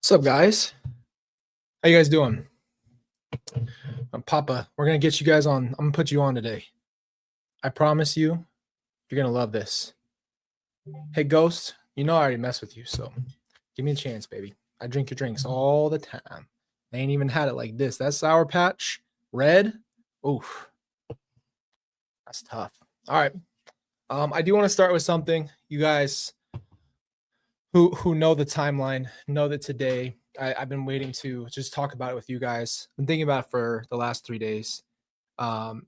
What's up, guys? How you guys doing? I'm Papa. We're gonna get you guys on. I'm gonna put you on today. I promise you, you're gonna love this. Hey, Ghost. You know I already mess with you, so give me a chance, baby. I drink your drinks all the time. They ain't even had it like this. That Sour Patch Red. Oof, that's tough. All right. I do want to start with something. You guys who know the timeline know that today I've been waiting to just talk about it with you guys. I've been thinking about it for the last 3 days. Um,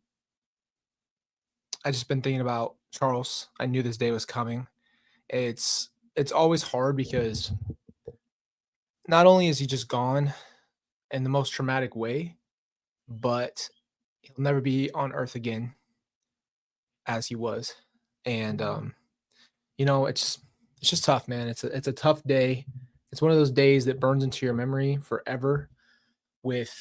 I just been thinking about Charles. I knew this day was coming. It's always hard because not only is he just gone in the most traumatic way, but he'll never be on earth again as he was. And it's just tough, man. It's a tough day. It's one of those days that burns into your memory forever. With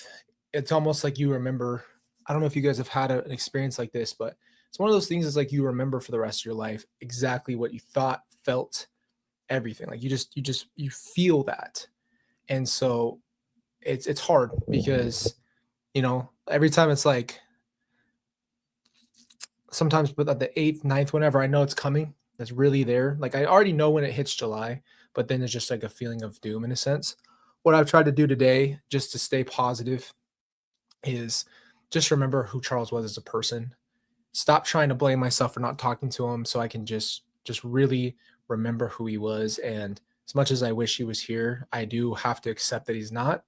It's almost like you remember. I don't know if you guys have had an experience like this, but it's one of those things that's like you remember for the rest of your life exactly what you thought, felt, everything. Like you feel that. And so it's hard because every time it's like sometimes but at the 8th, ninth, whenever I know it's coming, it's really there. Like I already know when it hits July, but then there's just like a feeling of doom in a sense. What I've tried to do today just to stay positive is just remember who Charles was as a person. Stop trying to blame myself for not talking to him so I can just really remember who he was. And as much as I wish he was here, I do have to accept that he's not,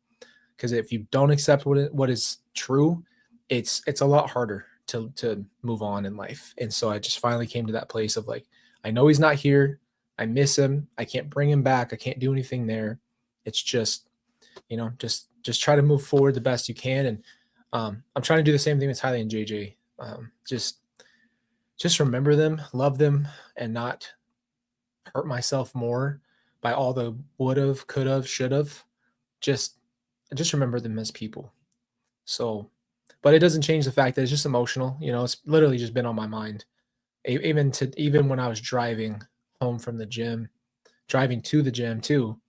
because if you don't accept what is true, it's a lot harder to move on in life. And so I just finally came to that place of like, I know he's not here. I miss him. I can't bring him back. I can't do anything there. It's just, just try to move forward the best you can. And I'm trying to do the same thing with Tyler and JJ. Just remember them, love them, and not hurt myself more by all the would have, could have, should have. Just remember them as people. So, but it doesn't change the fact that it's just emotional. It's literally just been on my mind. Even when I was driving home from the gym, driving to the gym too,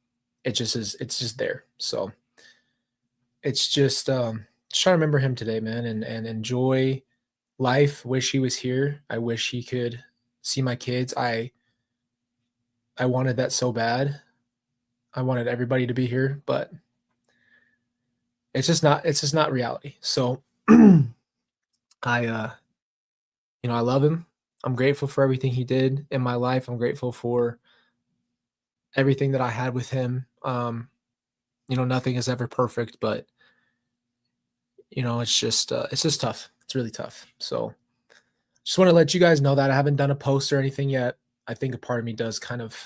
it just is. It's just there. So it's just trying to remember him today, man, and enjoy life. Wish he was here. I wish he could see my kids. I wanted that so bad. I wanted everybody to be here, but it's just not reality. So I I love him. I'm grateful for everything he did in my life. I'm grateful for everything that I had with him. Nothing is ever perfect, but it's just tough. It's really tough. So just want to let you guys know that I haven't done a post or anything yet. I think a part of me does kind of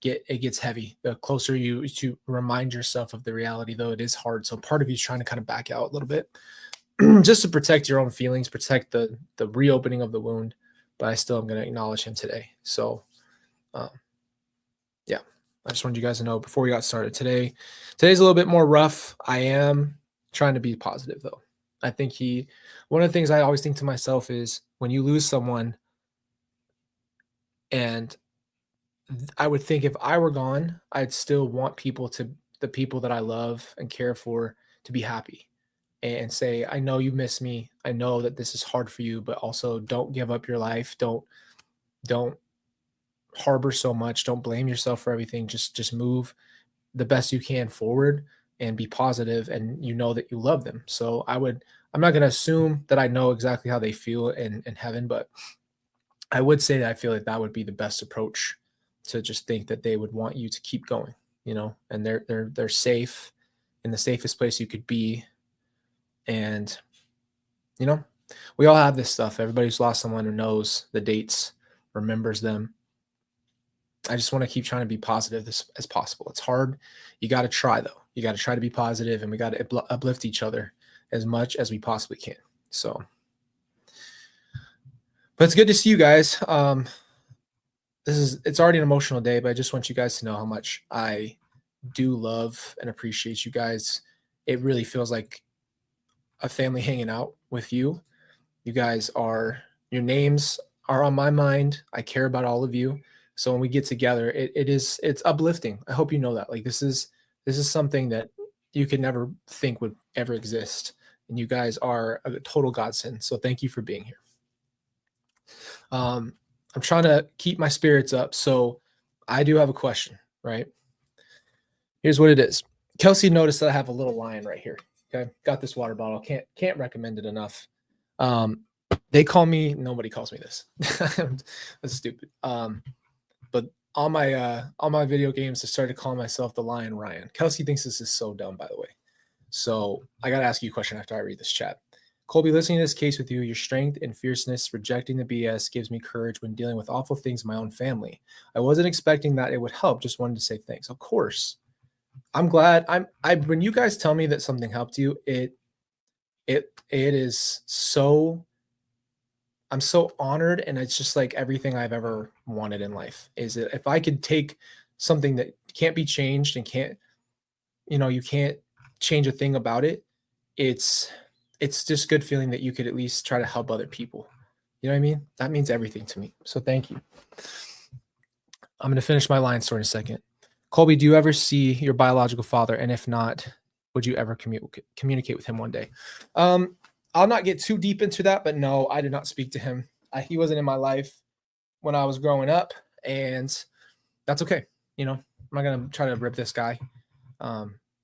gets heavy the closer you to remind yourself of the reality, though it is hard. So part of you is trying to kind of back out a little bit just to protect your own feelings, protect the reopening of the wound. But I still am going to acknowledge him today. So um, yeah, I just wanted you guys to know before we got started. Today's a little bit more rough. I am trying to be positive, though. I think one of the things I always think to myself is when you lose someone, and I would think if I were gone, I'd still want the people that I love and care for, to be happy and say, I know you miss me. I know that this is hard for you, but also don't give up your life. Don't harbor so much. Don't blame yourself for everything. Just move the best you can forward and be positive, and you know that you love them. So I'm not going to assume that I know exactly how they feel in heaven, but I would say that I feel like that would be the best approach, to just think that they would want you to keep going, and they're safe in the safest place you could be. And we all have this stuff. Everybody who's lost someone who knows the dates, remembers them. I just want to keep trying to be positive as possible. It's hard. You got to try, though. You got to try to be positive, and we got to uplift each other as much as we possibly can. So, but it's good to see you guys. It's already an emotional day, but I just want you guys to know how much I do love and appreciate you guys. It really feels like a family hanging out with you. Your names are on my mind. I care about all of you. So when we get together, it's uplifting. I hope you know that. Like this is This is something that you could never think would ever exist. And you guys are a total godsend. So thank you for being here. I'm trying to keep my spirits up. So I do have a question, right? Here's what it is. Kelsey noticed that I have a little lion right here. Okay. Got this water bottle. Can't recommend it enough. They call me, nobody calls me this. That's stupid. But on my video games, I started calling myself the Lion Ryan. Kelsey thinks this is so dumb, by the way. So I got to ask you a question after I read this chat. Colby, listening to this case with you, your strength and fierceness, rejecting the BS gives me courage when dealing with awful things in my own family. I wasn't expecting that it would help. Just wanted to say thanks. Of course. I'm glad. When you guys tell me that something helped you, it is so, I'm so honored, and it's just like everything I've ever wanted in life. Is it if I could take something that can't be changed and you can't change a thing about it, it's just good feeling that you could at least try to help other people. You know what I mean? That means everything to me. So thank you. I'm going to finish my line story in a second. Colby, do you ever see your biological father? And if not, would you ever communicate with him one day? I'll not get too deep into that, but no, I did not speak to him. He wasn't in my life when I was growing up, and that's okay. I'm not going to try to rip this guy.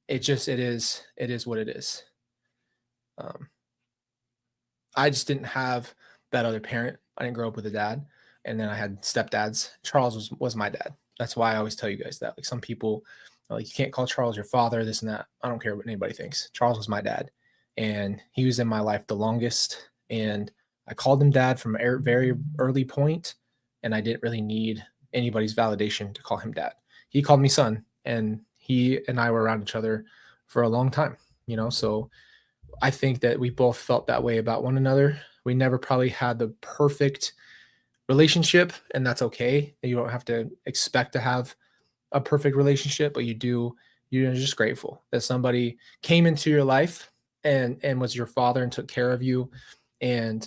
It is what it is. I just didn't have that other parent. I didn't grow up with a dad, and then I had stepdads. Charles was my dad. That's why I always tell you guys that. Like, some people, like, you can't call Charles your father, this and that. I don't care what anybody thinks. Charles was my dad, and he was in my life the longest. And I called him dad from a very early point, and I didn't really need anybody's validation to call him dad. He called me son, and he and I were around each other for a long time. So I think that we both felt that way about one another. We never probably had the perfect relationship, and that's okay. You don't have to expect to have a perfect relationship, but you're just grateful that somebody came into your life and was your father and took care of you. And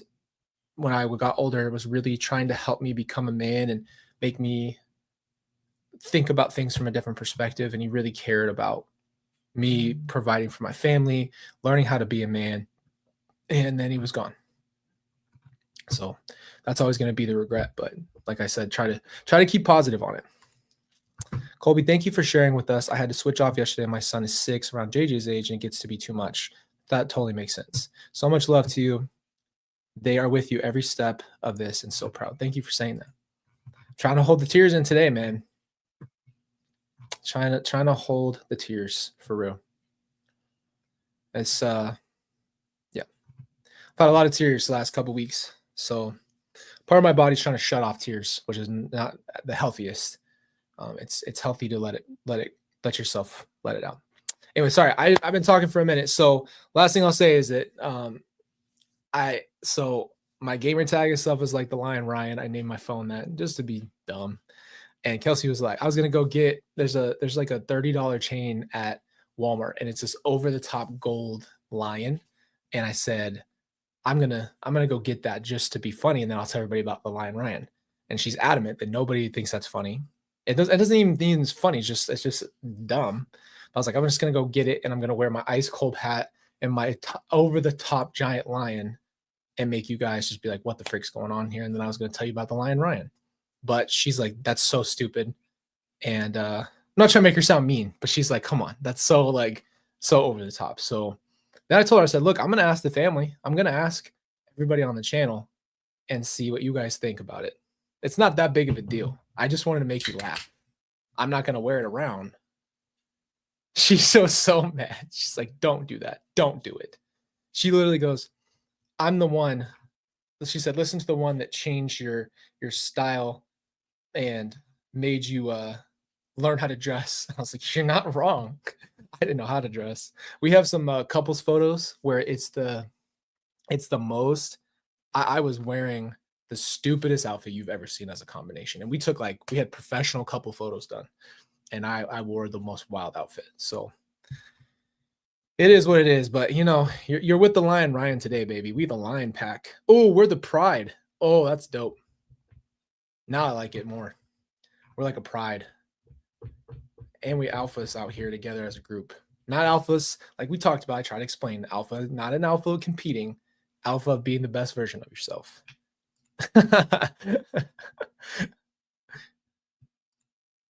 when I got older, it was really trying to help me become a man and make me think about things from a different perspective. And he really cared about me providing for my family, learning how to be a man. And then he was gone. So that's always going to be the regret. But like I said, try to keep positive on it. Colby, thank you for sharing with us. I had to switch off yesterday. My son is 6, around JJ's age, and it gets to be too much. That totally makes sense. So much love to you. They are with you every step of this, and so proud. Thank you for saying that. Trying to hold the tears in today, man. Trying to hold the tears for real. It's yeah. I've had a lot of tears the last couple weeks. So part of my body's trying to shut off tears, which is not the healthiest. It's healthy to let yourself let it out. Anyway, sorry, I've been talking for a minute. So last thing I'll say is that so my gamer tag and stuff is like the Lion Ryan. I named my phone that just to be dumb. And Kelsey was like, I was gonna go get there's like a $30 chain at Walmart, and it's this over the top gold lion. And I said, I'm gonna go get that just to be funny, and then I'll tell everybody about the Lion Ryan. And she's adamant that nobody thinks that's funny. It doesn't even mean it's funny. It's just dumb. I was like, I'm just gonna go get it, and I'm gonna wear my ice cold hat and my over the top giant lion, and make you guys just be like, what the frick's going on here? And then I was gonna tell you about the Lion Ryan. But she's like, that's so stupid. And I'm not trying to make her sound mean, but she's like, come on, that's so over the top. So then I told her, I said, look, I'm gonna ask the family. I'm gonna ask everybody on the channel and see what you guys think about it. It's not that big of a deal. I just wanted to make you laugh. I'm not gonna wear it around. She's so mad. She's like, don't do that. Don't do it. She literally goes, I'm the one. She said, listen to the one that changed your style and made you learn how to dress. I was like, you're not wrong. I didn't know how to dress. We have some couples photos where it's the most. I was wearing the stupidest outfit you've ever seen as a combination, and we had professional couple photos done, and I wore the most wild outfit. So it is what it is. But you're with the Lion Ryan today, baby. We the Lion Pack. Oh, we're the Pride. Oh, that's dope. Now I like it more. We're like a pride. And we alphas out here together as a group. Not alphas, like we talked about. I tried to explain alpha, not an alpha competing, alpha of being the best version of yourself.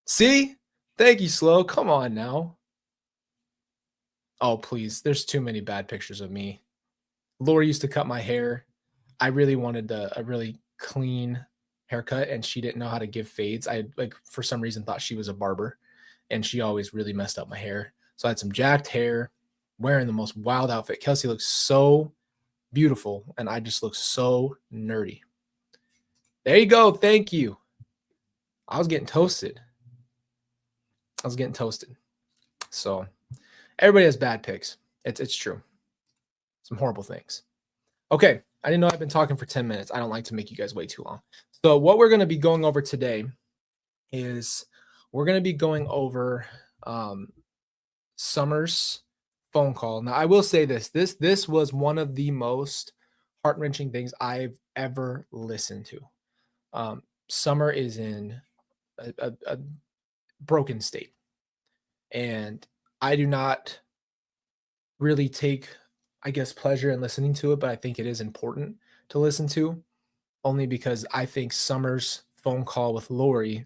See? Thank you, Slow. Come on now. Oh, please. There's too many bad pictures of me. Laura used to cut my hair. I really wanted a really clean haircut, and she didn't know how to give fades. I like for some reason thought she was a barber, and she always really messed up my hair. So I had some jacked hair, wearing the most wild outfit. Kelsey looks so beautiful, and I just look so nerdy. There you go. Thank you. I was getting toasted. So everybody has bad picks. It's true. Some horrible things. Okay. I didn't know I've been talking for 10 minutes. I don't like to make you guys wait too long. So what we're going to be going over today is we're going to be going over Summer's phone call. Now, I will say this was one of the most heart-wrenching things I've ever listened to. Summer is in a broken state, and I do not really take, I guess, pleasure in listening to it, but I think it is important to listen to, only because I think Summer's phone call with Lori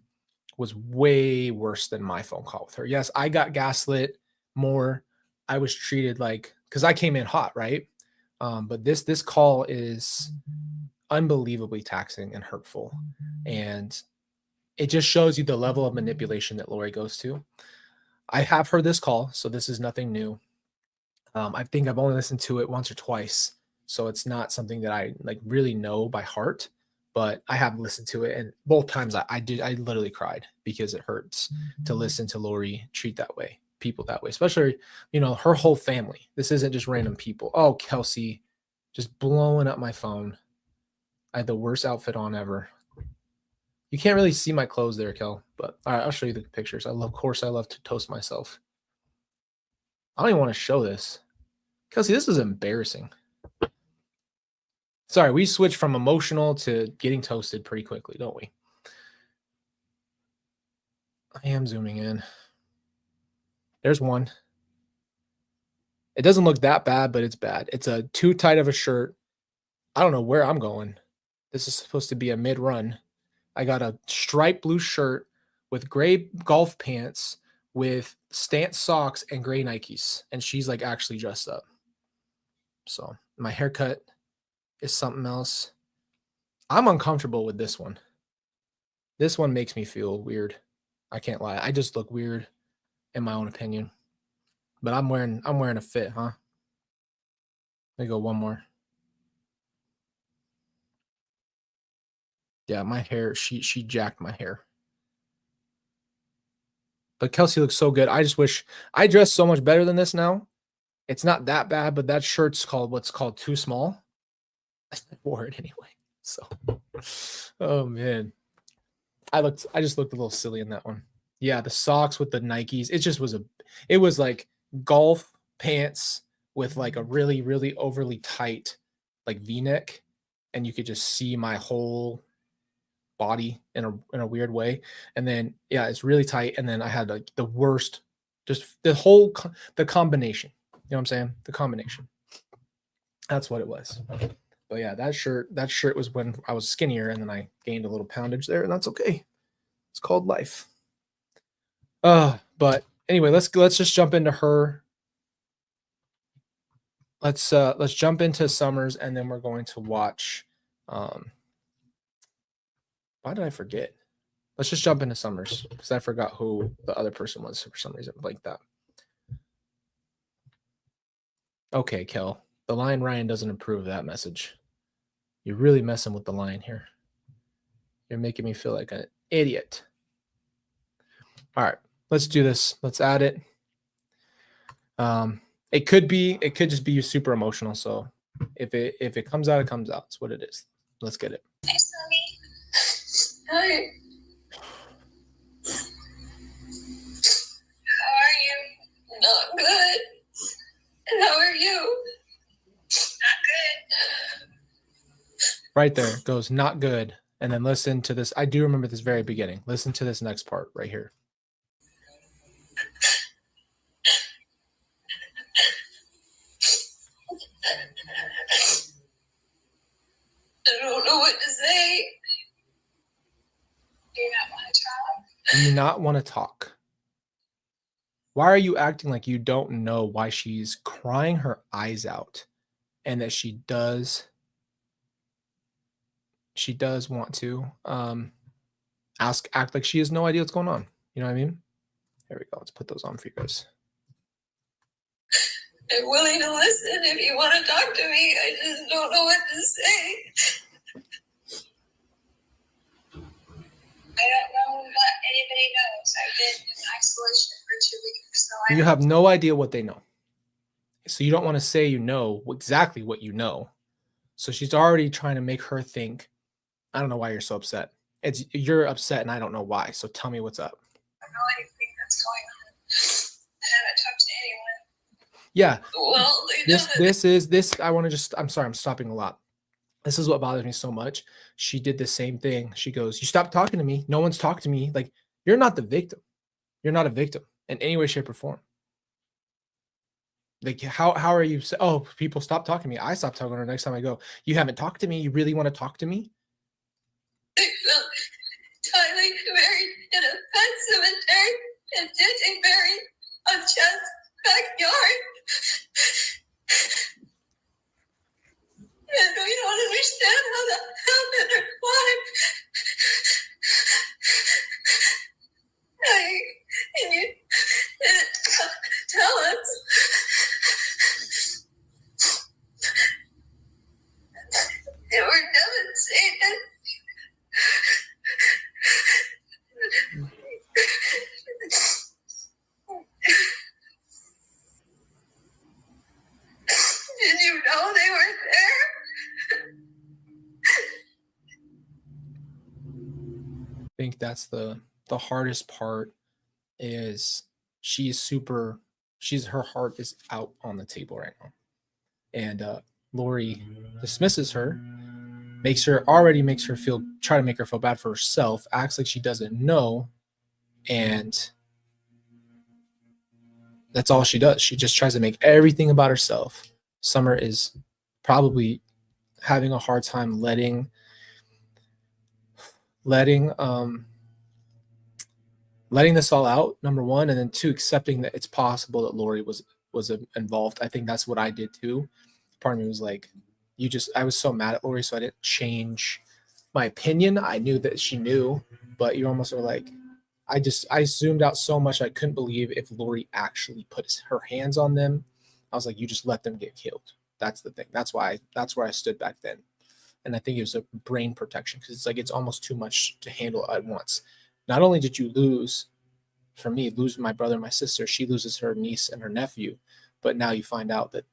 was way worse than my phone call with her. Yes, I got gaslit more. I was treated like, because I came in hot, right? But this call is unbelievably taxing and hurtful, and it just shows you the level of manipulation that Lori goes to. I have heard this call, so this is nothing new. I think I've only listened to it once or twice, so it's not something that I like really know by heart. But I have listened to it, and both times I literally cried because it hurts to listen to Lori treat people that way, especially her whole family. This isn't just random people. Oh, Kelsey, just blowing up my phone. I had the worst outfit on ever. You can't really see my clothes there, Kel, but all right, I'll show you the pictures. Of course, I love to toast myself. I don't even want to show this. Kelsey, this is embarrassing. Sorry, we switched from emotional to getting toasted pretty quickly, don't we? I am zooming in. There's one. It doesn't look that bad, but it's bad. It's a too tight of a shirt. I don't know where I'm going. This is supposed to be a mid-run. I got a striped blue shirt with gray golf pants with stance socks and gray Nikes. And she's like actually dressed up. So my haircut is something else. I'm uncomfortable with this one. This one makes me feel weird. I can't lie. I just look weird in my own opinion. But I'm wearing a fit, huh? Let me go one more. Yeah, my hair, she jacked my hair. But Kelsey looks so good. I just wish I dressed so much better than this now. It's not that bad, but that shirt's what's called too small. I wore it anyway. So, oh man. I just looked a little silly in that one. Yeah, the socks with the Nikes. It was like golf pants with like a really, really overly tight like V-neck, and you could just see my whole body in a weird way. And then yeah, it's really tight. And then I had like the worst, just the combination. You know what I'm saying? The combination. That's what it was. But yeah, that shirt was when I was skinnier, and then I gained a little poundage there, and that's okay. It's called life. But anyway, let's just jump into her. Let's jump into Summers, and then we're going to watch. Why did I forget? Let's just jump into Summers because I forgot who the other person was for some reason, like that. Okay, Kel. The Lion Ryan doesn't approve of that message. You're really messing with the line here. You're making me feel like an idiot. All right, let's do this. Let's add it. It could just be super emotional. So if it comes out, it comes out. It's what it is. Let's get it. Hey, Sonny. Hi. How are you? Not good. And how are you? Not good. Right there goes not good. And then listen to this. I do remember this very beginning. Listen to this next part right here. you not want to talk? Why are you acting like you don't know why she's crying her eyes out and that she does want to act like she has no idea what's going on? You know what I mean? There we go. Let's put those on for you guys. I'm willing to listen if you want to talk to me. I just don't know what to say. I don't know what anybody knows. I've been in isolation for 2 weeks, so You have no idea what they know. So you don't want to say you know exactly what you know. So she's already trying to make her think, I don't know why you're so upset. You're upset and I don't know why. So tell me what's up. I don't know anything that's going on. I haven't talked to anyone. Yeah. Well, I'm sorry, I'm stopping a lot. This is what bothers me so much. She did the same thing. She goes, you stopped talking to me. No one's talked to me. Like, you're not the victim. You're not a victim in any way, shape, or form. Like, how are you? Oh, people stop talking to me. I stop talking to her. Next time I go, you haven't talked to me. You really want to talk to me? Tyler buried in a pet cemetery and Ditching buried on Chad's backyard. And we don't understand how that happened or why. Can you tell us? They were devastated. Did you know they were there? I think that's the hardest part is her heart is out on the table right now. And Lori dismisses her, try to make her feel bad for herself, acts like she doesn't know, and that's all she does. She just tries to make everything about herself. Summer is probably having a hard time letting this all out, number one, and then two, accepting that it's possible that Lori was involved. I think that's what I did too. Part of me was like, I was so mad at Lori, so I didn't change my opinion. I knew that she knew, but you almost are like, I zoomed out so much I couldn't believe if Lori actually put her hands on them. I was like, you just let them get killed. That's the thing. That's where I stood back then. And I think it was a brain protection because it's like it's almost too much to handle at once. Not only did you lose my brother and my sister, she loses her niece and her nephew, but now you find out that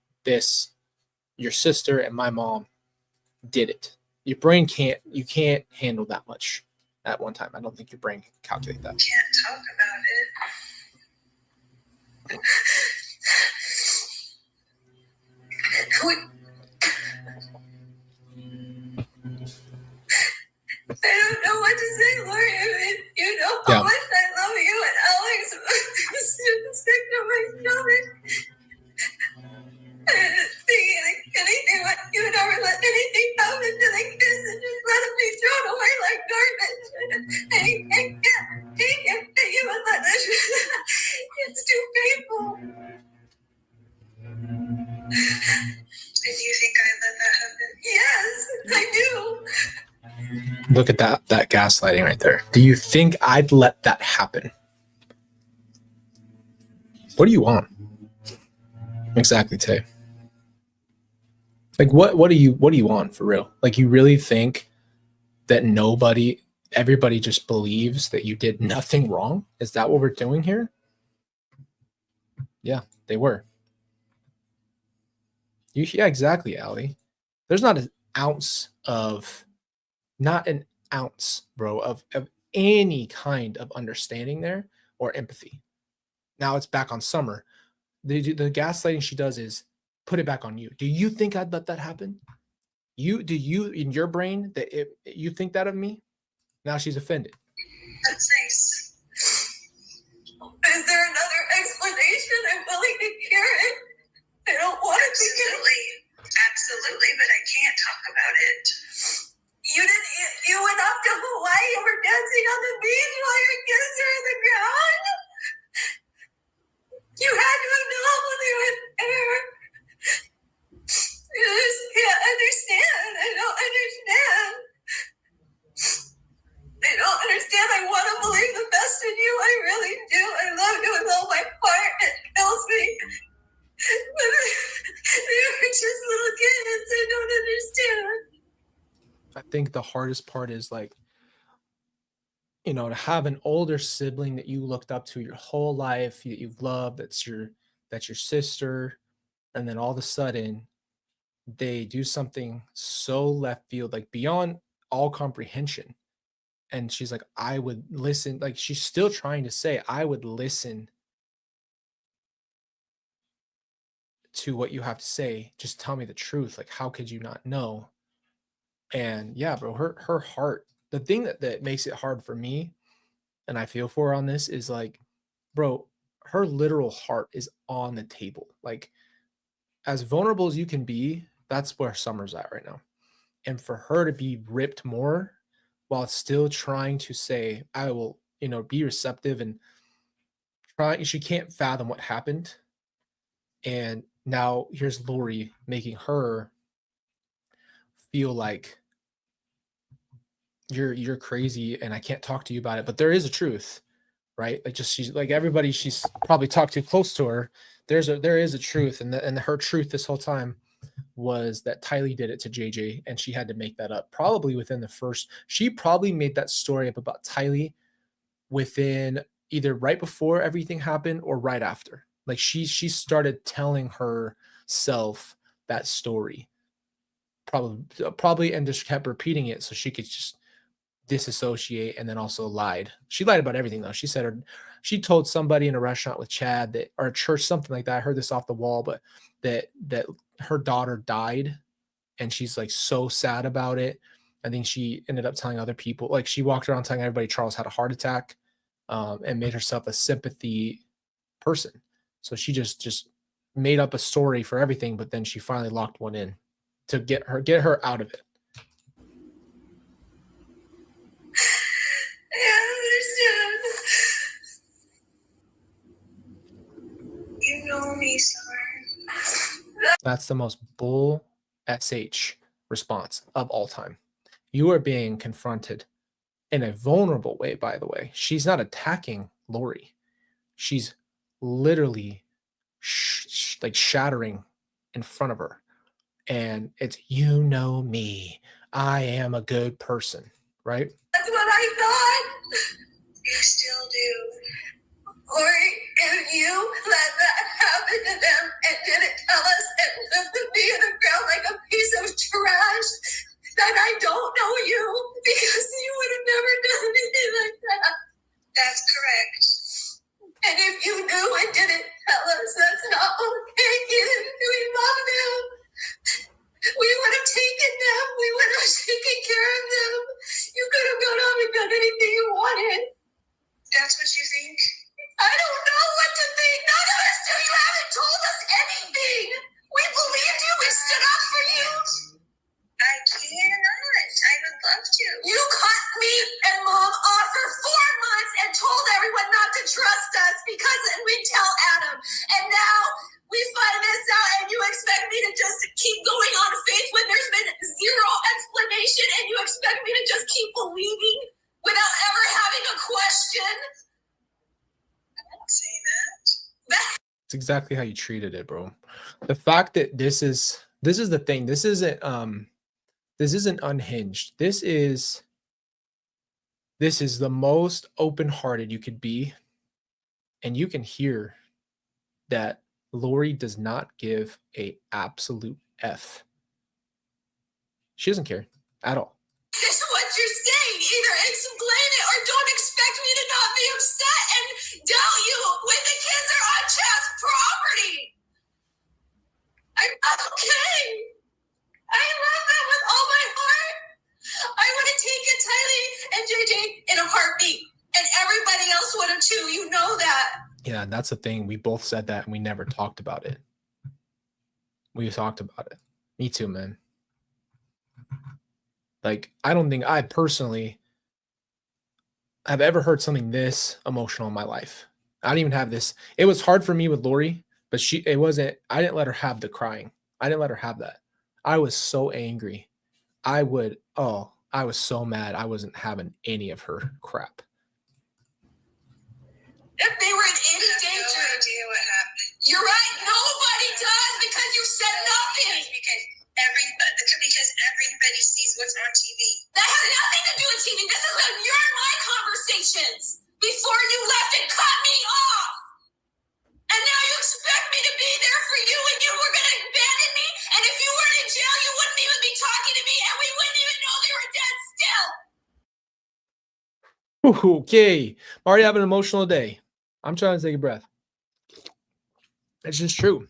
your sister and my mom did it. Your brain can't handle that much at one time. I don't think your brain can calculate that. Can't talk about it. I don't know what to say, Lori. I mean, you know how much I love you and Alex. Sick to my stomach. I didn't think anything, but you never let anything happen to the kids and just let them be thrown away like garbage. And he can't take it. You would let this. It's too painful. And you think I let that happen? Yes, I do. Look at that gaslighting right there. Do you think I'd let that happen? What do you want? Exactly, Tay. Like what do you want for real? Like you really think that everybody just believes that you did nothing wrong? Is that what we're doing here? Yeah, they were. Yeah, exactly, Allie. There's not an ounce, bro, of any kind of understanding there or empathy. Now it's back on Summer. The gaslighting she does is put it back on you. Do you think I'd let that happen? Do you in your brain that you think that of me? Now she's offended. That's nice. Is there another explanation? I'm willing to hear it. I don't want to think it. Absolutely, but I can't talk about it. You went off to Hawaii and were dancing on the beach while your kids are think the hardest part is like, to have an older sibling that you looked up to your whole life, that you've loved, that's your sister, and then all of a sudden they do something so left field, like beyond all comprehension. And she's like, I would listen, like she's still trying to say, I would listen to what you have to say. Just tell me the truth. Like, how could you not know? And yeah, bro, her heart, the thing that makes it hard for me, and I feel for her on this, is like, bro, her literal heart is on the table. Like, as vulnerable as you can be, that's where Summer's at right now. And for her to be ripped more while still trying to say, I will, be receptive and try, she can't fathom what happened. And now here's Lori making her feel like you're crazy and I can't talk to you about it. But there is a truth, right? Like, just she's like everybody she's probably talked to close to her. There is a truth, and her truth this whole time was that Tylee did it to JJ, and she had to make that up. Probably within the first, she probably made that story up about Tylee within either right before everything happened or right after. Like, she started telling herself that story, probably, and just kept repeating it so she could just disassociate, and then also lied. She lied about everything though. She told somebody in a restaurant with Chad, that, or a church, something like that. I heard this off the wall, but that her daughter died, and she's like so sad about it. I think she ended up telling other people, like she walked around telling everybody Charles had a heart attack, and made herself a sympathy person. So she just made up a story for everything, but then she finally locked one in to get her out of it. I understand. You know me, Summer. That's the most bull sh response of all time. You are being confronted in a vulnerable way, by the way. She's not attacking Lori. She's literally like shattering in front of her. And it's, you know me. I am a good person, right? That's what I thought. You still do. Lori, if you let that happen to them and didn't tell us and left me in the ground like a piece of trash, then I don't know you, because you would have never done anything like that. That's correct. And if you knew and didn't tell us, that's not okay either. We love them. We would have taken them. We would have taken care of them. You could have gone on and done anything you wanted. That's what you think? I don't know what to think. None of us do. You haven't told us anything. We believed you. We stood up for you. I cannot. I would love to. You cut me and Mom off for 4 months and told everyone not to trust us because we'd tell Adam. And now we find this out and you expect me to just keep going on faith when there's been zero explanation, and you expect me to just keep believing without ever having a question? I'm not saying that. It's exactly how you treated it, bro. The fact that this is the thing. This isn't unhinged. This is the most open-hearted you could be, and you can hear that Lori does not give a absolute F. She doesn't care at all. This is what you're saying. Either explain it or don't expect me to not be upset and doubt you when the kids are on Chad's property. I'm okay. I love them with all my heart. I would have taken Tylee and JJ in a heartbeat, and everybody else would have too. You know that. Yeah, that's the thing. We both said that, and we never talked about it. We talked about it. Me too, man. Like, I don't think I personally have ever heard something this emotional in my life. I don't even have this. It was hard for me with Lori, but I didn't let her have the crying. I didn't let her have that. I was so angry. I was so mad. I wasn't having any of her crap. If they were in any danger. No idea what happened. You're right. Nobody does, because you said nothing. Because everybody sees what's on TV. Okay. I'm already having an emotional day. I'm trying to take a breath. It's just true.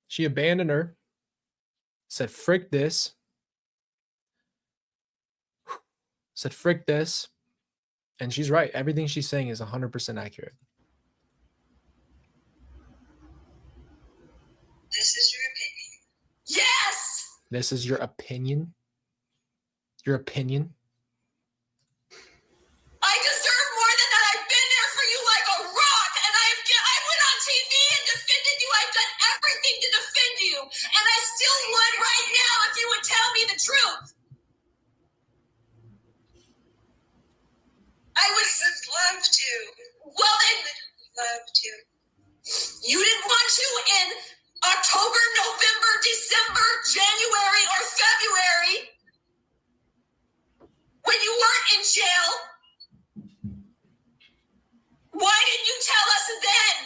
She abandoned her, said, frick this. Said, frick this. And she's right. Everything she's saying is 100% accurate. This is your opinion. Yes! This is your opinion? Your opinion? I deserve more than that. I've been there for you like a rock, and I went on TV and defended you. I've done everything to defend you, and I still would right now if you would tell me the truth. I would love to. Well, then, love to. You didn't want to in October, November, December, January, or February when you weren't in jail. Why didn't you tell us then?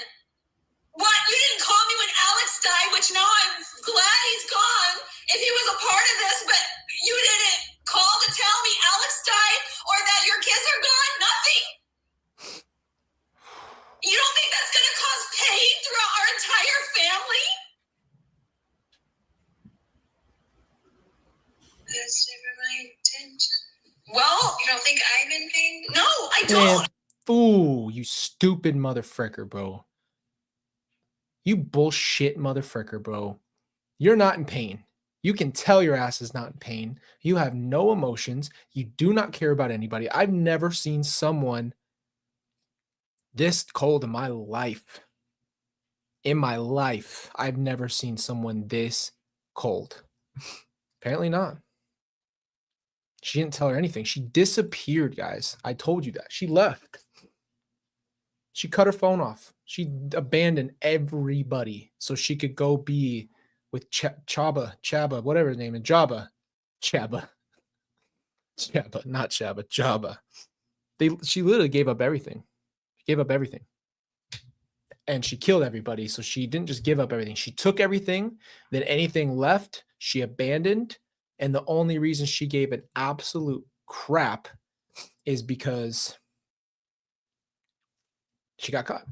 Why you didn't call me when Alex died, which now I'm glad he's gone if he was a part of this, but you didn't call to tell me Alex died or that your kids are gone? Nothing? You don't think that's going to cause pain throughout our entire family? That's never my intention. Well, you don't think I'm in pain? No, I don't. Man, ooh, you stupid motherfricker, bro. You bullshit motherfricker, bro. You're not in pain. You can tell your ass is not in pain. You have no emotions. You do not care about anybody. I've never seen someone this cold in my life. In my life, I've never seen someone this cold. Apparently not. She didn't tell her anything. She disappeared, guys. I told you that. She left. She cut her phone off. She abandoned everybody so she could go be with Chaba, whatever his name is, Chaba, not Chaba, Chaba. She literally gave up everything. She gave up everything. And she killed everybody. So she didn't just give up everything. She took everything. Then anything left, she abandoned. And the only reason she gave an absolute crap is because she got caught.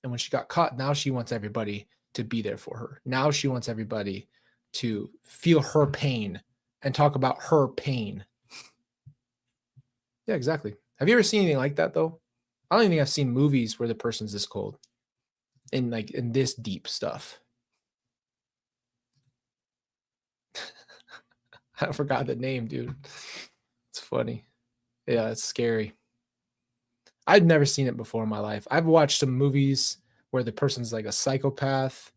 And when she got caught, now she wants everybody to be there for her. Now she wants everybody to feel her pain and talk about her pain. Yeah, exactly. Have you ever seen anything like that, though? I don't even think I've seen movies where the person's this cold in this deep stuff. I forgot the name, dude. It's funny. Yeah, it's scary. I'd never seen it before in my life. I've watched some movies where the person's like a psychopath,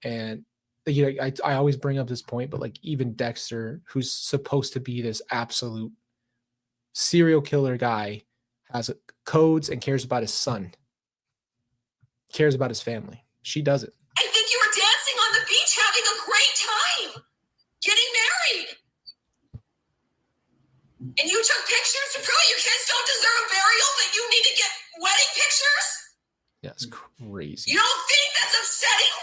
and you know, I always bring up this point, but like even Dexter, who's supposed to be this absolute serial killer guy, has codes and cares about his son, cares about his family. She doesn't. I think you were dancing on the beach having a great time, getting married. And you took pictures to prove your kids don't deserve a burial, but you need to get wedding pictures? Yeah, it's crazy. You don't think that's upsetting?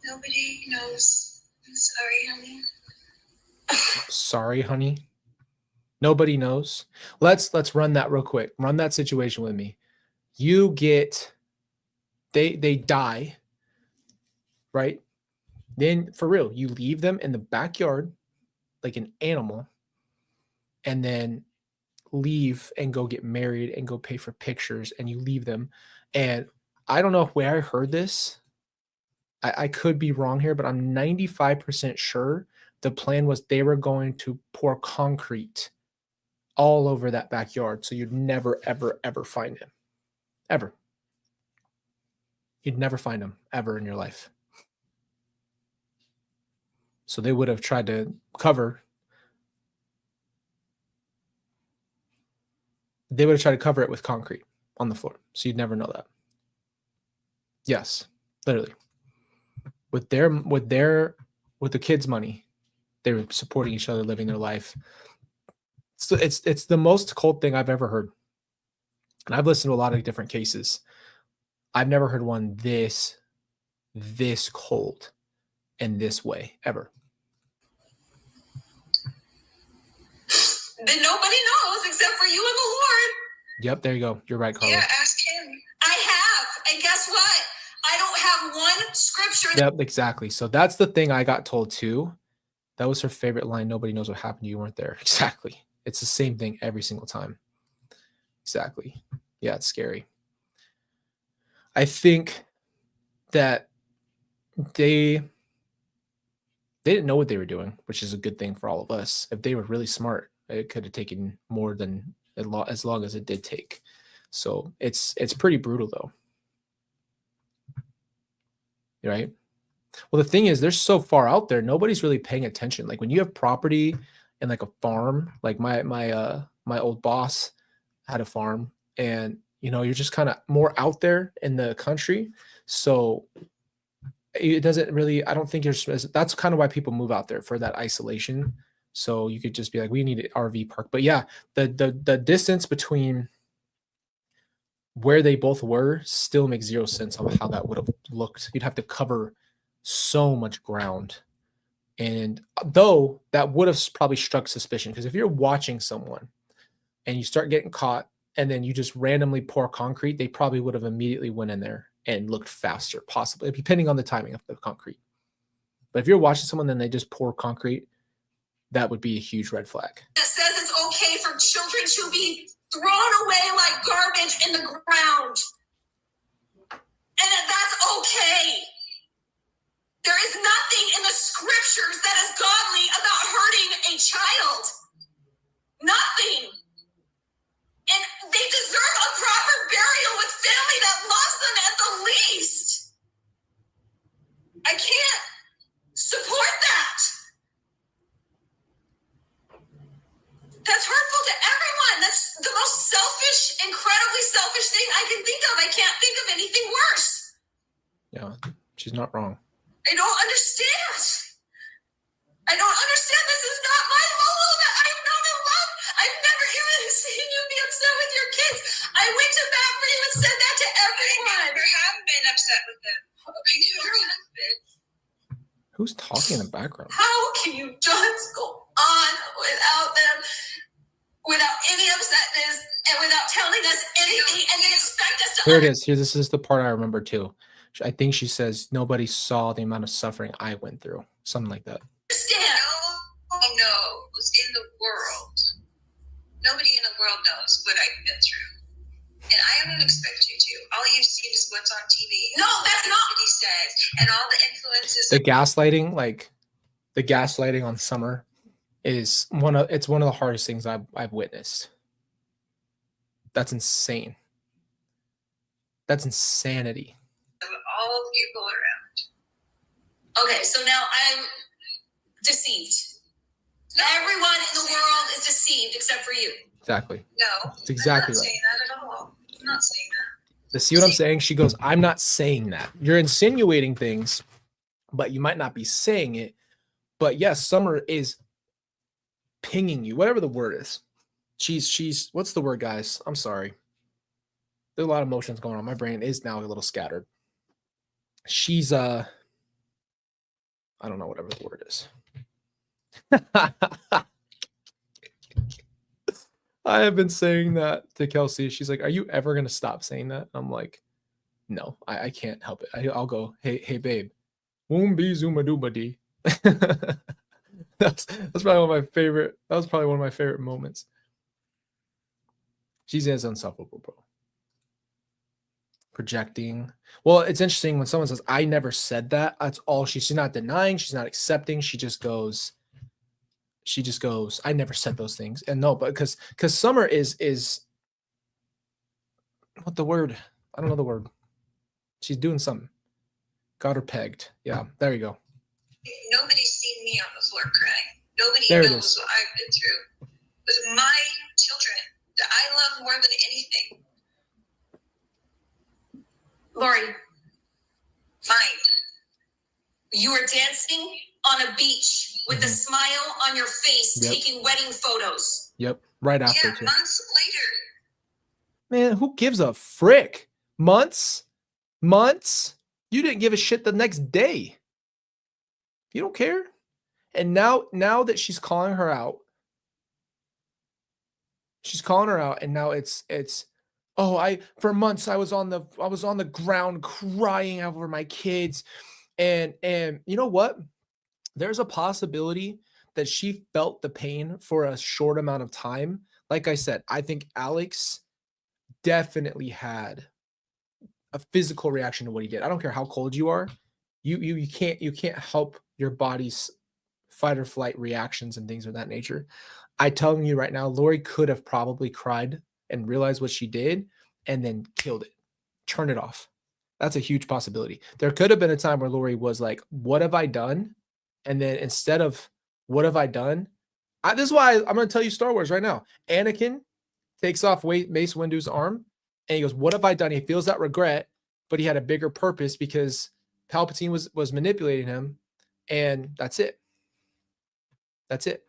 Nobody knows. I'm sorry, honey. Sorry, honey. Nobody knows. Let's run that real quick. Run that situation with me. You get they die, right? Then for real, you leave them in the backyard like an animal, and then leave and go get married and go pay for pictures, and you leave them. And I don't know where I heard this. I could be wrong here, but I'm 95% sure the plan was they were going to pour concrete all over that backyard so you'd never, ever, ever find him. Ever. You'd never find him ever in your life. So they would have tried to cover. They would have tried to cover it with concrete on the floor. So you'd never know that. Yes, literally. With the kids' money, they were supporting each other, living their life. So it's the most cold thing I've ever heard. And I've listened to a lot of different cases. I've never heard one this cold and this way ever. then nobody knows except for you and the Lord. Yep, there you go. You're right, Carla. Yeah, ask him. I have. And guess what? I don't have one scripture. Yep, exactly. So that's the thing I got told too. That was her favorite line. Nobody knows what happened. You weren't there. Exactly. It's the same thing every single time. Exactly. Yeah, it's scary. I think that they didn't know what they were doing, which is a good thing for all of us. If they were really smart, it could have taken more than as long as it did take. So it's pretty brutal though. Right? Well, the thing is, they're so far out there, nobody's really paying attention. Like when you have property and like a farm, like my old boss had a farm, and you're just kind of more out there in the country. So it doesn't really, I don't think that's kind of why people move out there, for that isolation. So you could just be like, we need an RV park. But yeah, the distance between where they both were still makes zero sense on how that would have looked. You'd have to cover so much ground. And though that would have probably struck suspicion, because if you're watching someone and you start getting caught and then you just randomly pour concrete, they probably would have immediately went in there and looked faster, possibly, depending on the timing of the concrete. But if you're watching someone and they just pour concrete, that would be a huge red flag. It says it's okay for children to be thrown away like garbage in the ground. And that's okay. There is nothing in the scriptures that is godly about hurting a child. Nothing. And they deserve a proper burial with family that loves them at the least. I can't support that. That's hurtful to everyone. That's the most selfish, incredibly selfish thing I can think of. I can't think of anything worse. Yeah, she's not wrong. I don't understand. I don't understand. This is not my Vallow that I've known and loved. I've never even seen you be upset with your kids. I went to bat for you and said that to everyone. I never have been upset with them. I never have been. Who's talking in the background? How can you just go on without them, without any upsetness, and without telling us anything, and then expect us to... Here it is. Here, this is the part I remember too. I think she says, nobody saw the amount of suffering I went through. Something like that. Understand? Nobody knows in the world. Nobody in the world knows what I've been through. And I don't expect you to. All you've seen is what's on TV. No, that's not what he says. And all the influences. The gaslighting, like the gaslighting on Summer, is one of the hardest things I've witnessed. That's insane. That's insanity. Of all people around. Okay, so now I'm deceived. Everyone in the world is deceived except for you. Exactly. No. It's exactly I'm not right. saying that at all. I'm not saying that. See what I'm saying? She goes, I'm not saying that. You're insinuating things, but you might not be saying it. But yes, Summer is pinging you, whatever the word is. She's what's the word, guys? I'm sorry. There's a lot of emotions going on. My brain is now a little scattered. She's I don't know, whatever the word is. I have been saying that to Kelsey. She's like, are you ever going to stop saying that? I'm like, no, I can't help it. I'll go, hey, babe. Woombi zoomadooba. That's probably one of my favorite. That was probably one of my favorite moments. She's as insufferable, bro. Projecting. Well, it's interesting when someone says, I never said that. That's all she's not denying. She's not accepting. She just goes, I never said those things. And no, but because Summer is what the word? I don't know the word. She's doing something. Got her pegged. Yeah, there you go. Nobody's seen me on the floor crying. Nobody There it knows is. what I've been through. With my children that I love more than anything. Lori, fine. You were dancing on a beach with a smile on your face, taking wedding photos. Yep, right after. Yeah, too. months later. Man, who gives a frick? Months? You didn't give a shit the next day. You don't care. And now that she's calling her out, She's calling her out, and now oh, I for months I was on the ground crying over my kids, and you know what? There's a possibility that she felt the pain for a short amount of time. Like I said, I think Alex definitely had a physical reaction to what he did. I don't care how cold you are. You can't help your body's fight or flight reactions and things of that nature. I telling you right now, Lori could have probably cried and realized what she did and then killed it, turn it off. That's a huge possibility. There could have been a time where Lori was like, "What have I done?" And then instead of "What have I done?" This is why I'm going to tell you Star Wars right now. Anakin takes off Mace Windu's arm, and he goes, "What have I done?" He feels that regret, but he had a bigger purpose because Palpatine was manipulating him, and that's it. That's it.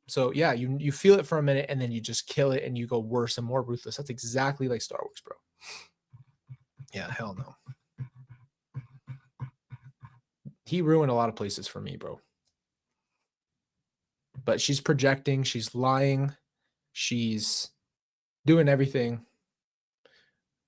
So yeah, you feel it for a minute, and then you just kill it, and you go worse and more ruthless. That's exactly like Star Wars, bro. Yeah, hell no. He ruined a lot of places for me, bro. But she's projecting, she's lying, she's doing everything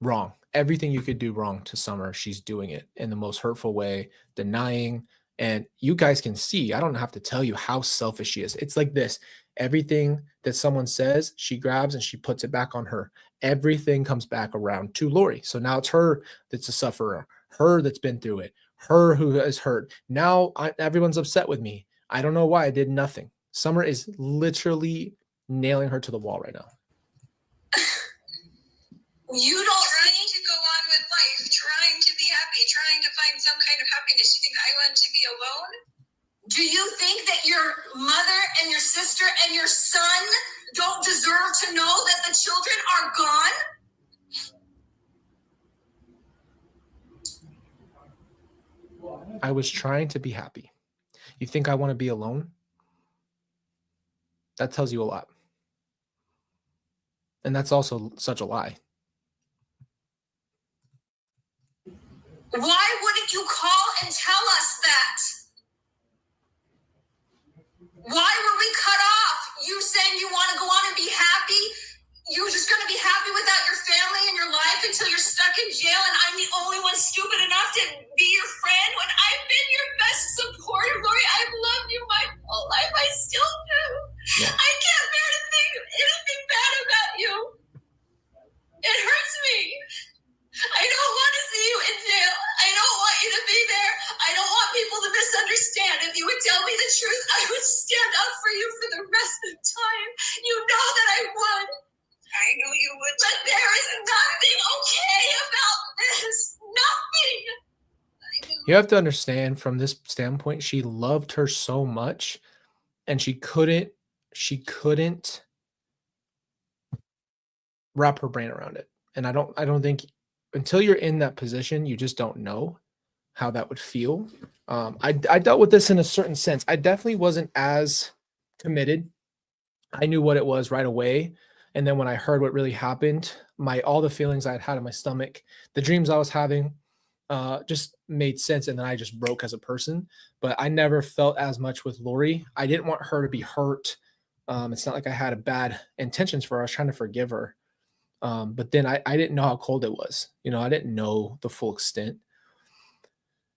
wrong. Everything you could do wrong to Summer, she's doing it in the most hurtful way, denying. And you guys can see, I don't have to tell you how selfish she is. It's like this: everything that someone says, she grabs and she puts it back on her. Everything comes back around to Lori. So now it's her that's a sufferer, her that's been through it, her who is hurt. Now everyone's upset with me. I don't know why I did nothing. Summer is literally nailing her to the wall right now. You don't trying to go on with life, trying to be happy, trying to find some kind of happiness. You think I want to be alone? Do you think that your mother and your sister and your son don't deserve to know that the children are gone? I was trying to be happy. You think I want to be alone? That tells you a lot. And that's also such a lie. Why wouldn't you call and tell us that? Why were we cut off? You saying you want to go on and be happy? You're just going to be happy without your family and your life until you're stuck in jail, and I'm the only one stupid enough to be your friend when I've been your best supporter, Lori. I've loved you my whole life. I still do. Yeah. I can't bear to think anything bad about you. It hurts me. I don't want to see you in jail. I don't want you to be there. I don't want people to misunderstand. If you would tell me the truth, I would stand up for you for the rest of the time. You know that I would. I know you would. But there is nothing okay about this. Nothing. You have to understand, from this standpoint, she loved her so much, and she couldn't wrap her brain around it. And I don't think, until you're in that position, you just don't know how that would feel. I dealt with this in a certain sense. I definitely wasn't as committed. I knew what it was right away. And then when I heard what really happened, all the feelings I had in my stomach, the dreams I was having, just made sense. And then I just broke as a person. But I never felt as much with Lori. I didn't want her to be hurt. It's not like I had a bad intentions for her. I was trying to forgive her. But then I didn't know how cold it was. I didn't know the full extent.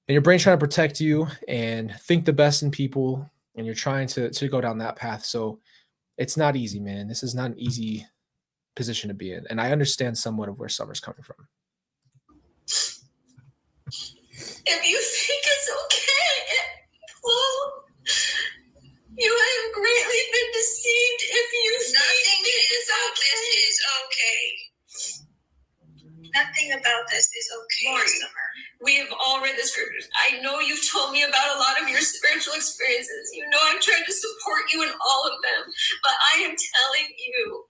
And your brain's trying to protect you and think the best in people, and you're trying to go down that path. So it's not easy, man. This is not an easy position to be in. And I understand somewhat of where Summer's coming from. If you think it's okay, well, you have greatly been deceived if you think it's okay. This is okay. Nothing about this is okay, Lori. Summer. We have all read the scriptures. I know you've told me about a lot of your spiritual experiences. You know I'm trying to support you in all of them. But I am telling you,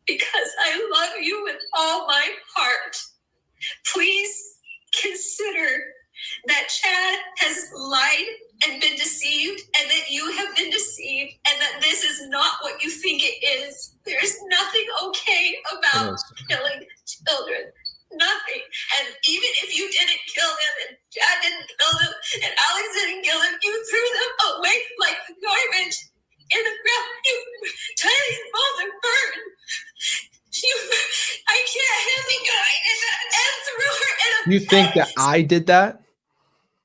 because I love you with all my heart, please consider that Chad has lied and been deceived, and that you have been deceived, and that this is not what you think it is. There's nothing okay about killing children. Nothing. And even if you didn't kill them, and Chad didn't kill them, and Alex didn't kill them, you threw them away like garbage in the ground. Tiny bones are burned. I can't handle that. And threw her in a You think that pit. I did that?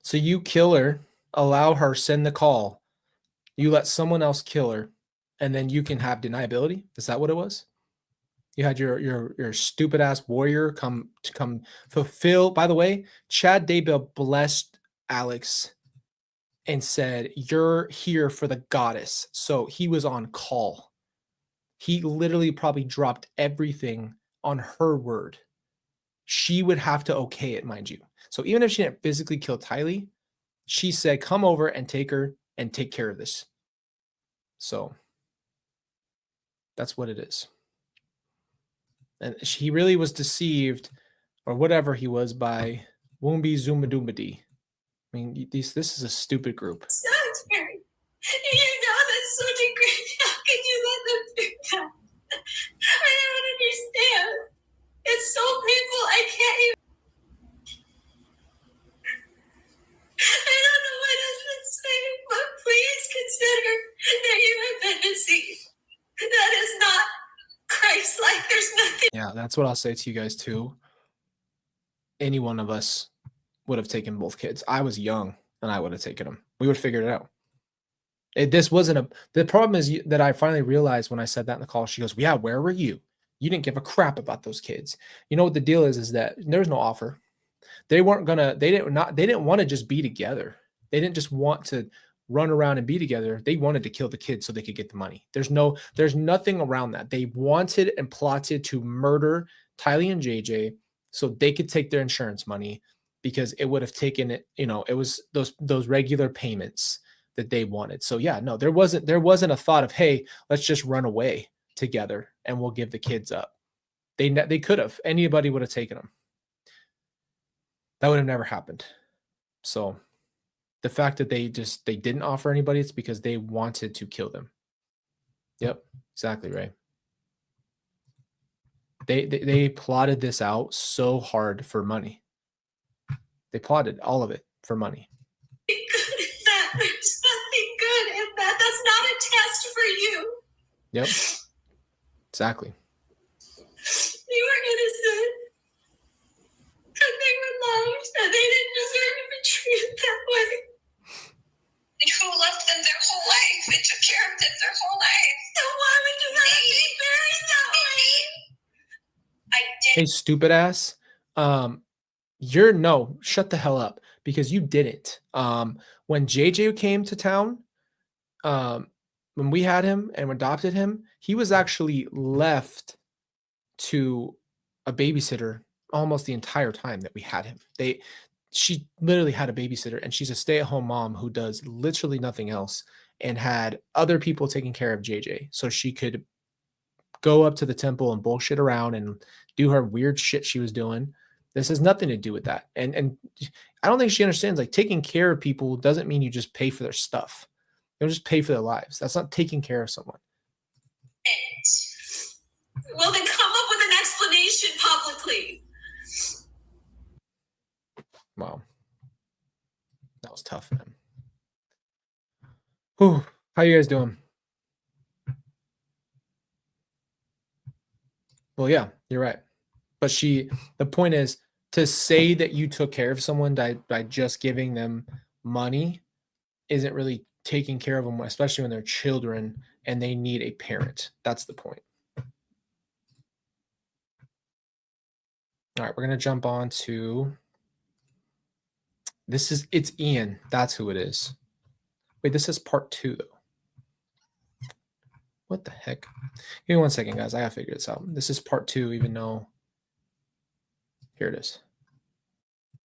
So you kill her, allow her, send the call. You let someone else kill her, and then you can have deniability? Is that what it was? You had your stupid ass warrior come fulfill. By the way, Chad Daybell blessed Alex and said, "You're here for the goddess." So he was on call. He literally probably dropped everything on her word. She would have to okay it, mind you. So even if she didn't physically kill Tylee, she said, "Come over and take her and take care of this." So that's what it is. And he really was deceived, or whatever he was, by Woombi Zoomadoombadi. I mean, this is a stupid group. Sounds very. You know that's so degrading. How can you let them do that? I don't understand. It's so painful. I can't even. I don't know what else to say, but please consider that you have been deceived. That is not Christ-like. There's nothing. Yeah, that's what I'll say to you guys too. Any one of us would have taken both kids. I was young and I would have taken them. We would have figured it out. This wasn't a. The problem is that I finally realized when I said that in the call. She goes, "Yeah, where were you? You didn't give a crap about those kids." You know what the deal is that there's no offer. They weren't gonna. They didn't want to just be together. They didn't just want to run around and be together. They wanted to kill the kids so they could get the money. There's nothing around that. They wanted and plotted to murder Tylee and JJ so they could take their insurance money, because it would have taken it. It was those regular payments that they wanted. So yeah, no, there wasn't a thought of, hey, let's just run away together and we'll give the kids up. They could have. Anybody would have taken them. That would have never happened. So the fact that they didn't offer anybody, it's because they wanted to kill them. Yep, exactly right. They plotted this out so hard for money. They plotted all of it for money. Good in that. There's nothing good in that. That's not a test for you. Yep, exactly. They were innocent. And they were loved. And they didn't deserve to be treated that way. And who loved them their whole life and took care of them their whole life? So why would you let them be buried that way? I did. Hey, stupid ass. Shut the hell up, because you didn't. When JJ came to town, when we had him and adopted him, he was actually left to a babysitter almost the entire time that we had him. She literally had a babysitter, and she's a stay-at-home mom who does literally nothing else, and had other people taking care of JJ so she could go up to the temple and bullshit around and do her weird shit she was doing. This has nothing to do with that. And I don't think she understands, like, taking care of people doesn't mean you just pay for their stuff. You don't just pay for their lives. That's not taking care of someone. Well, then come up with an explanation publicly. Wow. That was tough, man. Whew. How you guys doing? Well, yeah, you're right. But the point is, to say that you took care of someone by just giving them money isn't really taking care of them, especially when they're children and they need a parent. That's the point. All right, we're going to jump on to, it's Ian. That's who it is. Wait, this is part 2, though. What the heck? Give me 1 second, guys. I got to figure this out. This is part 2, even though, here it is.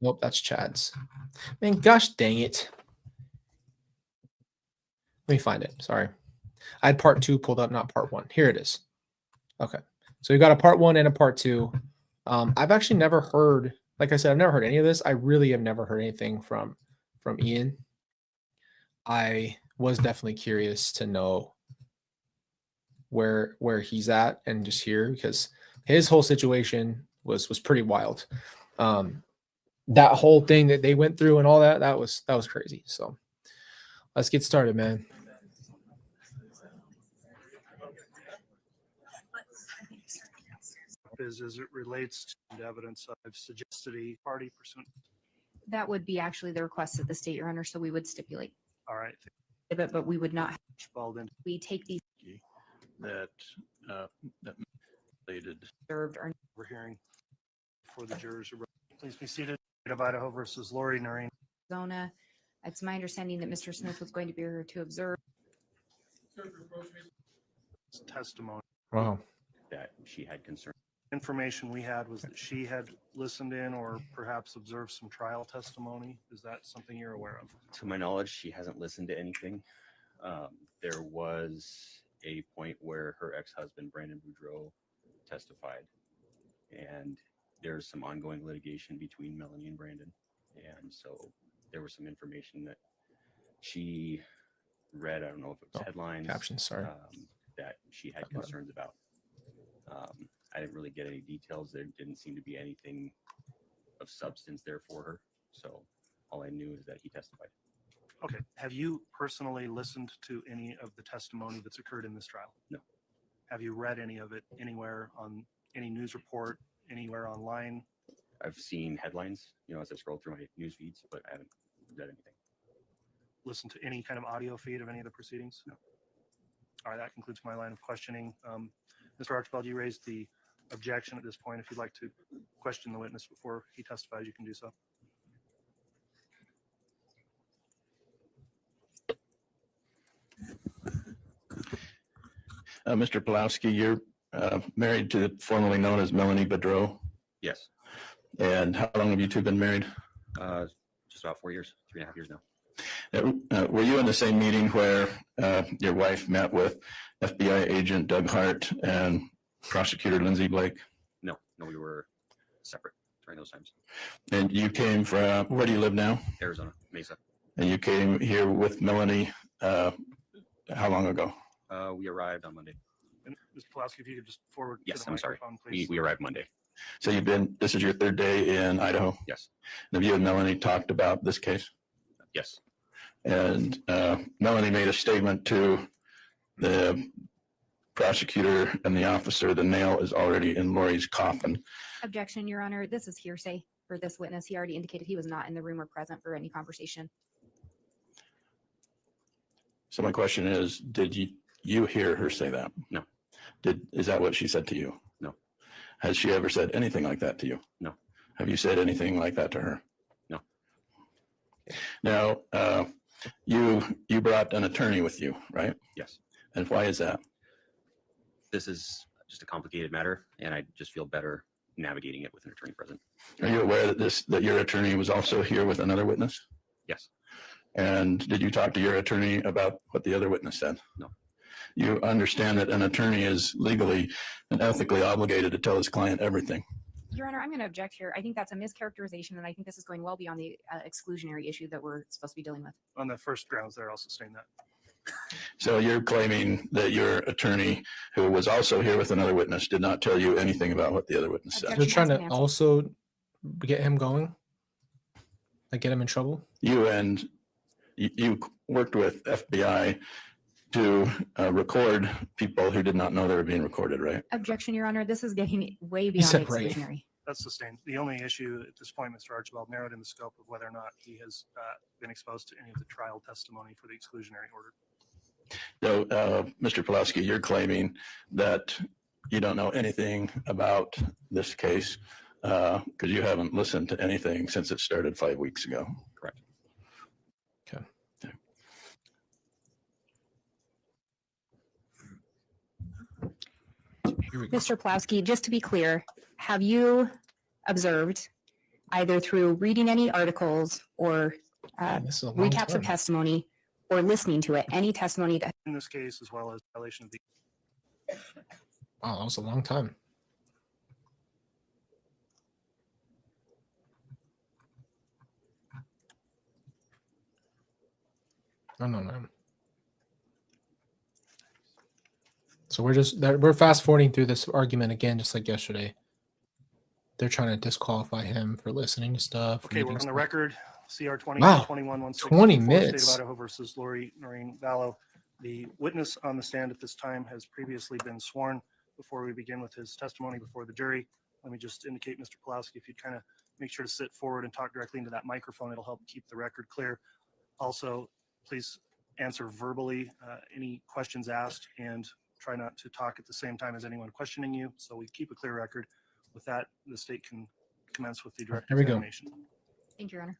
Nope, that's Chad's. Man, gosh dang it. Let me find it. Sorry. I had part 2 pulled up, not part 1. Here it is. Okay. So we got a part 1 and a part 2. I've actually never heard, like I said, I've never heard any of this. I really have never heard anything from Ian. I was definitely curious to know where he's at and just hear, because his whole situation was pretty wild. That whole thing that they went through and all that was crazy. So let's get started, man. is as it relates to evidence. I've suggested a party pursuant. That would be actually the request of the state, Your Honor, so we would stipulate All right. but we would not, Fall into we take these that that related. served or we're hearing for the jurors. Please be seated. State of Idaho versus Lori Noreen. Arizona. It's my understanding that Mr. Smith was going to be here to observe. Testimony. Wow. That she had concern. Information we had was that she had listened in or perhaps observed some trial testimony. Is that something you're aware of? To my knowledge, she hasn't listened to anything. There was a point where her ex-husband, Brandon Boudreau, testified. And there's some ongoing litigation between Melanie and Brandon. And so there was some information that she read, I don't know if it was headlines, Captions, sorry. that she had concerns about. I didn't really get any details. There didn't seem to be anything of substance there for her. So all I knew is that he testified. Okay. Have you personally listened to any of the testimony that's occurred in this trial? No. Have you read any of it anywhere on any news report, anywhere online? I've seen headlines, as I scroll through my news feeds, but I haven't read anything. Listen to any kind of audio feed of any of the proceedings? No. All right, that concludes my line of questioning. Mr. Archibald, you raised the objection at this point. If you'd like to question the witness before he testifies, you can do so. Mr. Pawlowski, you're married to formerly known as Melanie Boudreau. Yes. And how long have you two been married? Just about 4 years, 3.5 years now. Were you in the same meeting where your wife met with FBI agent Doug Hart and prosecutor Lindsay Blake? No, we were separate during those times. And you came from, where do you live now? Arizona, Mesa. And you came here with Melanie how long ago? We arrived on Monday. And Mr. Pawlowski, if you could just forward Yes, to the I'm sorry. microphone, please. We arrived Monday. So this is your third day in Idaho? Yes. Have you and Melanie talked about this case? Yes. And Melanie made a statement to the prosecutor and the officer, the nail is already in Lori's coffin. Objection, Your Honor. This is hearsay for this witness. He already indicated he was not in the room or present for any conversation. So my question is, did you hear her say that? No. Is that what she said to you? No. Has she ever said anything like that to you? No. Have you said anything like that to her? No. Now, you brought an attorney with you, right? Yes. And why is that? This is just a complicated matter, and I just feel better navigating it with an attorney present. Are you aware that your attorney was also here with another witness? Yes. And did you talk to your attorney about what the other witness said? No. You understand that an attorney is legally and ethically obligated to tell his client everything. Your Honor, I'm going to object here. I think that's a mischaracterization, and I think this is going well beyond the exclusionary issue that we're supposed to be dealing with. On the first grounds there, I'll sustain that. So you're claiming that your attorney, who was also here with another witness, did not tell you anything about what the other witness said. They're trying to also get him going, like get him in trouble. You worked with FBI to record people who did not know they were being recorded, right? Objection, Your Honor. This is getting way beyond said right. exclusionary. That's sustained. The only issue at this point, Mr. Archibald, narrowed in the scope of whether or not he has been exposed to any of the trial testimony for the exclusionary order. So, Mr. Pawlowski, you're claiming that you don't know anything about this case because you haven't listened to anything since it started 5 weeks ago. Correct. Okay. Here we go. Mr. Pawlowski, just to be clear, have you observed either through reading any articles or Man, this is a long recaps time. of testimony or listening to it, any testimony that In this case, as well as violation of the Wow, that was a long time. No. So we're fast forwarding through this argument again, just like yesterday. They're trying to disqualify him for listening to stuff. Okay, we're reading on the stuff. record. CR 20 Wow, 21 20 State minutes. of Idaho versus Lori Noreen Vallow. The witness on the stand at this time has previously been sworn. before we begin with his testimony before the jury, let me just indicate, Mr. Pawlowski, if you'd kind of make sure to sit forward and talk directly into that microphone, it'll help keep the record clear. Also, please answer verbally any questions asked, and try not to talk at the same time as anyone questioning you, so we keep a clear record. With that, the state can commence with the direct Here we go. examination. Thank you, Your Honor.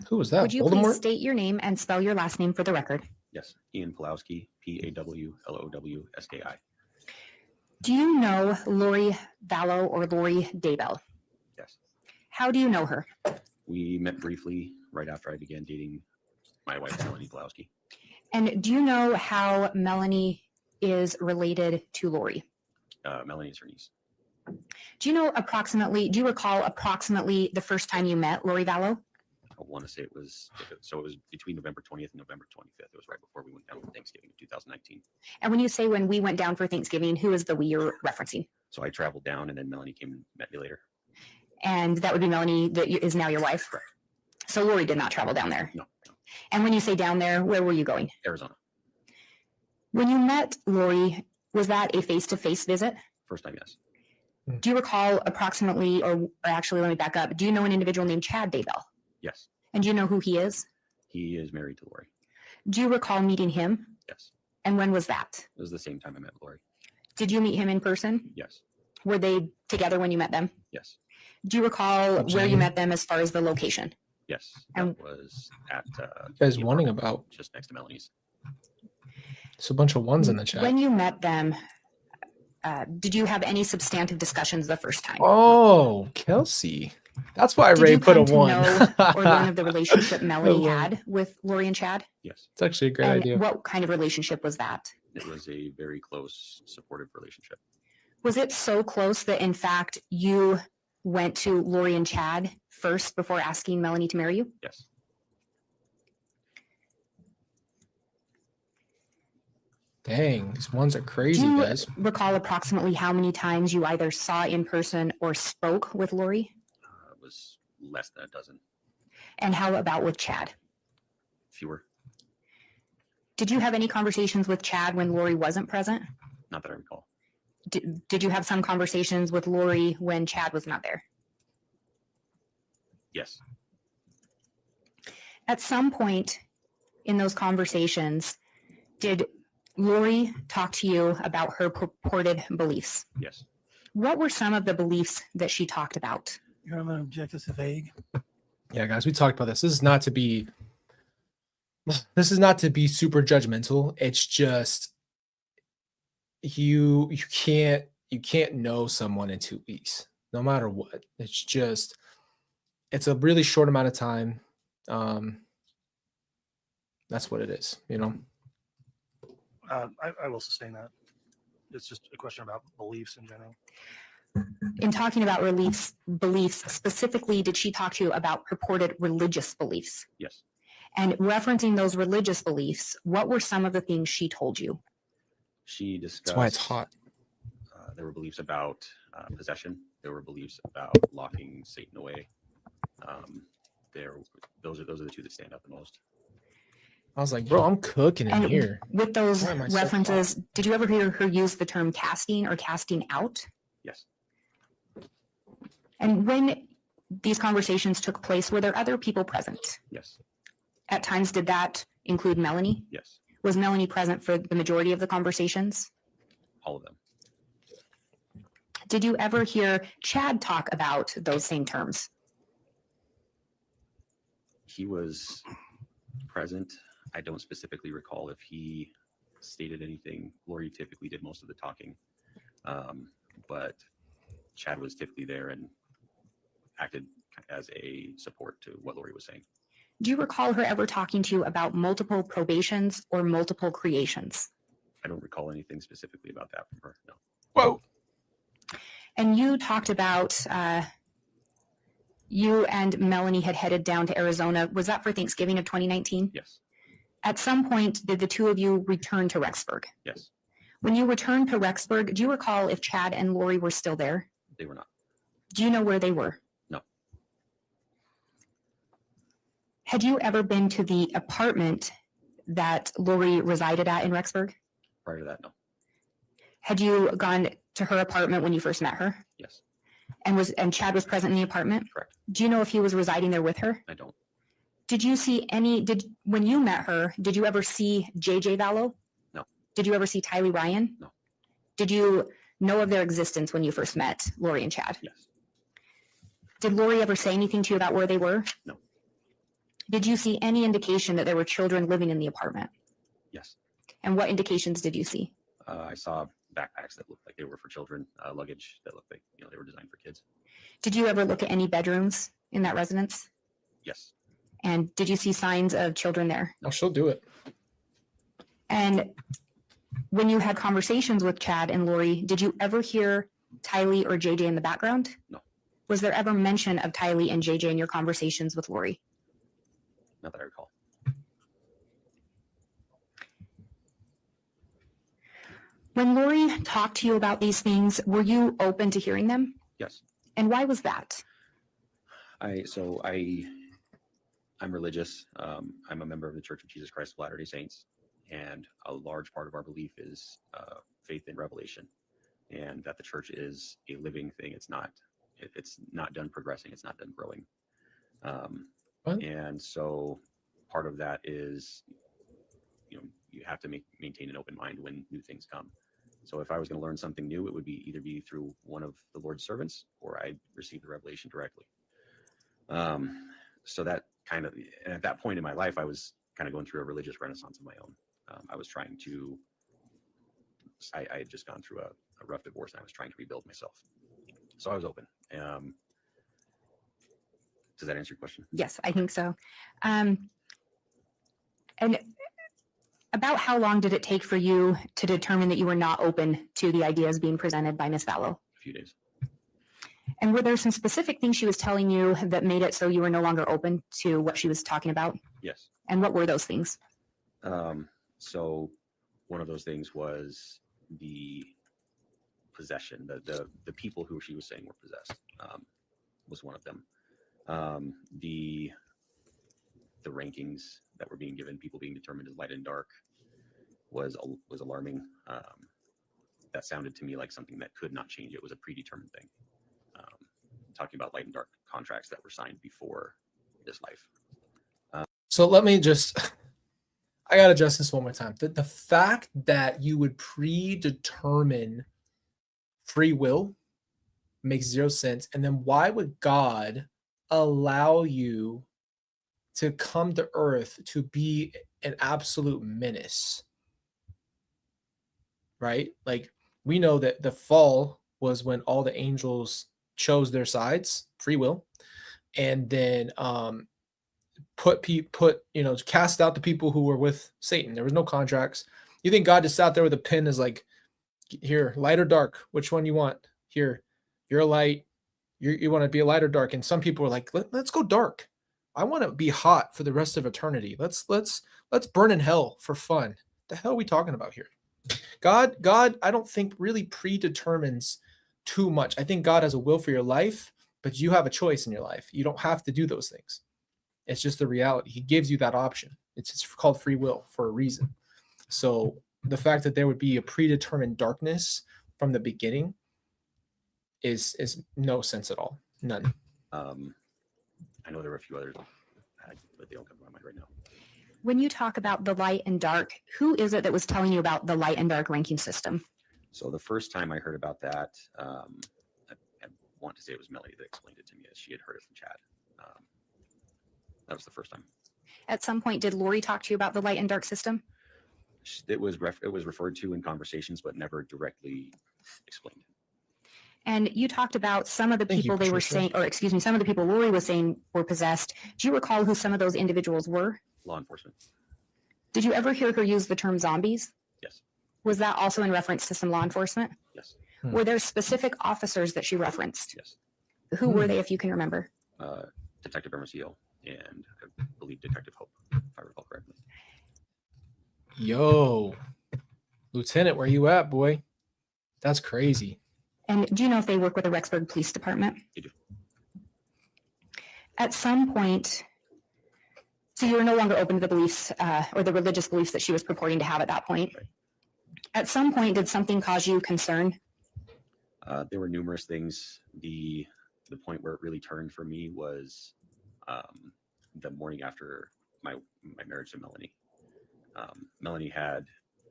Who was that? Would you Voldemort? please state your name and spell your last name for the record? Yes, Ian Pawlowski, Pawlowski. Do you know Lori Vallow or Lori Daybell? Yes. How do you know her? We met briefly right after I began dating my wife, Melanie Pawlowski. And do you know how Melanie is related to Lori? Melanie is her niece. Do you recall approximately the first time you met Lori Vallow? I want to say it was between November 20th and November 25th. It was right before we went down for Thanksgiving of 2019. And when you say when we went down for Thanksgiving, who is the we you're referencing? So I traveled down, and then Melanie came and met me later. And that would be Melanie that is now your wife? Correct. So Lori did not travel down there? No. And when you say down there, where were you going? Arizona. When you met Lori, was that a face-to-face visit? First time, yes. Do you recall approximately, or actually let me back up, do you know an individual named Chad Daybell? Yes. And do you know who he is? He is married to Lori. Do you recall meeting him? Yes. And when was that? It was the same time I met Lori. Did you meet him in person? Yes. Were they together when you met them? Yes. Do you recall where you Jane? met them as far as the location? Yes. And- That was at You guys the wanting apartment about? just next to Melanie's. It's a bunch of ones in the chat. When you met them, did you have any substantive discussions the first time? Oh, Kelsey. That's why Did Ray you put a come to one. know or learn of the relationship Melanie love had with Lori and Chad? Yes. It's actually a great And idea. what kind of relationship was that? It was a very close, supportive relationship. Was it so close that, in fact, you went to Lori and Chad first before asking Melanie to marry you? Yes. Dang, these ones are Do crazy, you guys. recall approximately how many times you either saw in person or spoke with Lori? It was less than a dozen. And how about with Chad? Fewer. Did you have any conversations with Chad when Lori wasn't present? Not that I recall. Did you have some conversations with Lori when Chad was not there? Yes. At some point in those conversations, did Lori talk to you about her purported beliefs? Yes. What were some of the beliefs that she talked about? Your Honor, object this is vague. Yeah, guys, we talked about this. This is not to be super judgmental. It's just you can't know someone in 2 weeks, no matter what. It's a really short amount of time. That's what it is, you know. I will sustain that. It's just a question about beliefs in general. In talking about beliefs, specifically, did she talk to you about purported religious beliefs? Yes. And referencing those religious beliefs, what were some of the things she told you? She discussed. That's why it's hot. There were beliefs about possession. There were beliefs about locking Satan away. Those are the two that stand out the most. I was like, bro, I'm cooking in And here. with those Why am I so references, did you ever hear her use the term casting or casting out? Yes. And when these conversations took place, were there other people present? Yes. At times, did that include Melanie? Yes. Was Melanie present for the majority of the conversations? All of them. Did you ever hear Chad talk about those same terms? He was present. I don't specifically recall if he stated anything. Lori typically did most of the talking, but Chad was typically there and acted as a support to what Lori was saying. Do you recall her ever talking to you about multiple probations or multiple creations? I don't recall anything specifically about that from her. No. Whoa. And you talked about you and Melanie had headed down to Arizona. Was that for Thanksgiving of 2019? Yes. At some point, did the two of you return to Rexburg? Yes. When you returned to Rexburg, do you recall if Chad and Lori were still there? They were not. Do you know where they were? No. Had you ever been to the apartment that Lori resided at in Rexburg? Prior to that, no. Had you gone to her apartment when you first met her? Yes, And Chad was present in the apartment? correct. Do you know if he was residing there with her? I don't. Did you see when you met her, did you ever see JJ Vallow? No. Did you ever see Tylee Ryan? No. Did you know of their existence when you first met Lori and Chad? Yes. Did Lori ever say anything to you about where they were? No. Did you see any indication that there were children living in the apartment? Yes. And what indications did you see? I saw backpacks that looked like they were for children, luggage that looked like they were designed for kids. Did you ever look at any bedrooms in that residence? Yes. And did you see signs of children there? Oh, she'll do it. And when you had conversations with Chad and Lori, did you ever hear Tylee or JJ in the background? No. Was there ever mention of Tylee and JJ in your conversations with Lori? Not that I recall. When Lori talked to you about these things, were you open to hearing them? Yes. And why was that? I'm religious. I'm a member of the Church of Jesus Christ of Latter-day Saints, and a large part of our belief is faith in revelation, and that the church is a living thing. It's not done progressing. It's not done growing. And so part of that is, you have to maintain an open mind when new things come. So if I was going to learn something new, it would either be through one of the Lord's servants, or I'd receive the revelation directly. So that kind of, and at that point in my life, I was kind of going through a religious renaissance of my own. I was trying to, I had just gone through a rough divorce, and I was trying to rebuild myself. So I was open. Does that answer your question? Yes, I think so. And about how long did it take for you to determine that you were not open to the ideas being presented by Ms. Vallow? A few days. And were there some specific things she was telling you that made it so you were no longer open to what she was talking about? Yes. And what were those things? So one of those things was the possession. The people who she was saying were possessed was one of them. The rankings that were being given, people being determined as light and dark, was alarming. That sounded to me like something that could not change. It was a predetermined thing. Talking about light and dark contracts that were signed before this life. So let me just, I got to adjust this one more time. The fact that you would predetermine free will makes zero sense. And then why would God allow you to come to earth to be an absolute menace? Right? Like, we know that the fall was when all the angels chose their sides, free will, and then cast out the people who were with Satan. There was no contracts. You think God just sat there with a pen, is like, here, light or dark, which one you want? Here, you're a light. You want to be a light or dark? And some people are like, let's go dark. I want to be hot for the rest of eternity. Let's burn in hell for fun. The hell are we talking about here? God, I don't think really predetermines too much. I think God has a will for your life, but you have a choice in your life. You don't have to do those things. It's just the reality. He gives you that option. It's called free will for a reason. So the fact that there would be a predetermined darkness from the beginning is no sense at all. None. I know there were a few others, but they don't come to my mind right now. When you talk about the light and dark, who is it that was telling you about the light and dark ranking system? So the first time I heard about that, I want to say it was Melody that explained it to me, as she had heard it from Chad. That was the first time. At some point, did Lori talk to you about the light and dark system? It was referred to in conversations, but never directly explained. And you talked about some of the people they were saying, or excuse me, some of the people Lori was saying were possessed. Do you recall who some of those individuals were? Law enforcement. Did you ever hear her use the term zombies? Yes. Was that also in reference to some law enforcement? Yes. Were there specific officers that she referenced? Yes. Who were they, if you can remember? Detective Emercio and I believe Detective Hope, if I recall correctly. Yo, Lieutenant, where you at, boy? That's crazy. And do you know if they work with the Rexburg Police Department? They do. At some point, So you were no longer open to the beliefs or the religious beliefs that she was purporting to have at that point. Right. At some point, did something cause you concern? There were numerous things. The point where it really turned for me was the morning after my marriage to Melanie. Melanie had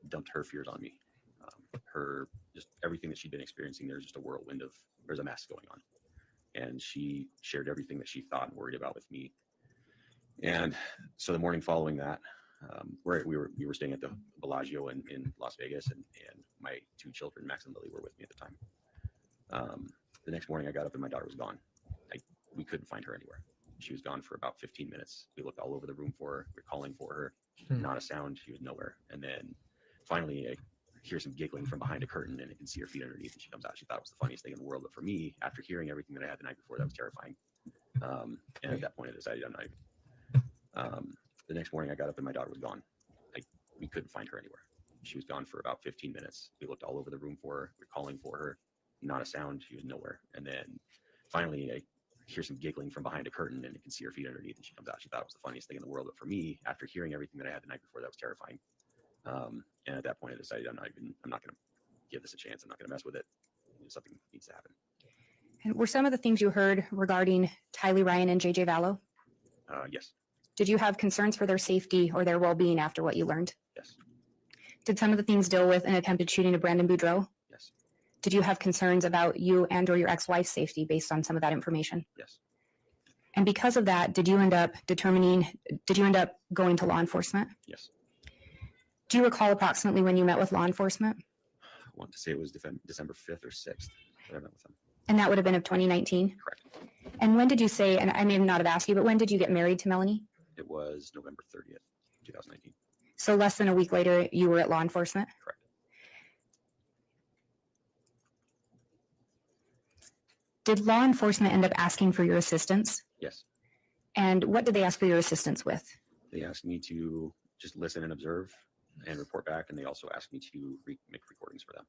dumped her fears on me. Her just everything that she'd been experiencing. There's just a whirlwind of there's a mess going on, and she shared everything that she thought and worried about with me. And so the morning following that, we were staying at the Bellagio in Las Vegas, and my two children, Max and Lily, were with me at the time. The next morning, I got up and my daughter was gone. We couldn't find her anywhere. She was gone for about 15 minutes. We looked all over the room for her. We were calling for her. Not a sound. She was nowhere. And then finally, I hear some giggling from behind a curtain, and I can see her feet underneath. And she comes out. She thought it was the funniest thing in the world. But for me, after hearing everything that I had the night before, that was terrifying. And at that point, I decided I'm not even. The next morning, I got up and my daughter was gone. We couldn't find her anywhere. She was gone for about 15 minutes. We looked all over the room for her. We were calling for her. Not a sound. She was nowhere. And then finally, I hear some giggling from behind a curtain, and I can see her feet underneath. And she comes out. She thought it was the funniest thing in the world. But for me, after hearing everything that I had the night before, that was terrifying. And at that point, I decided I'm not going to give this a chance. I'm not going to mess with it. Something needs to happen. And were some of the things you heard regarding Tylee Ryan and JJ Vallow? Yes. Did you have concerns for their safety or their well-being after what you learned? Yes. Did some of the things deal with an attempted shooting of Brandon Boudreaux? Yes. Did you have concerns about you and or your ex-wife's safety based on some of that information? Yes. And because of that, did you end up going to law enforcement? Yes. Do you recall approximately when you met with law enforcement? I want to say it was December 5th or 6th that I met with them. And that would have been of 2019? Correct. And when did you say, and I may not have asked you, but when did you get married to Melanie? It was November 30th, 2019. So less than a week later, you were at law enforcement? Correct. Did law enforcement end up asking for your assistance? Yes. And what did they ask for your assistance with? They asked me to just listen and observe and report back, and they also asked me to make recordings for them.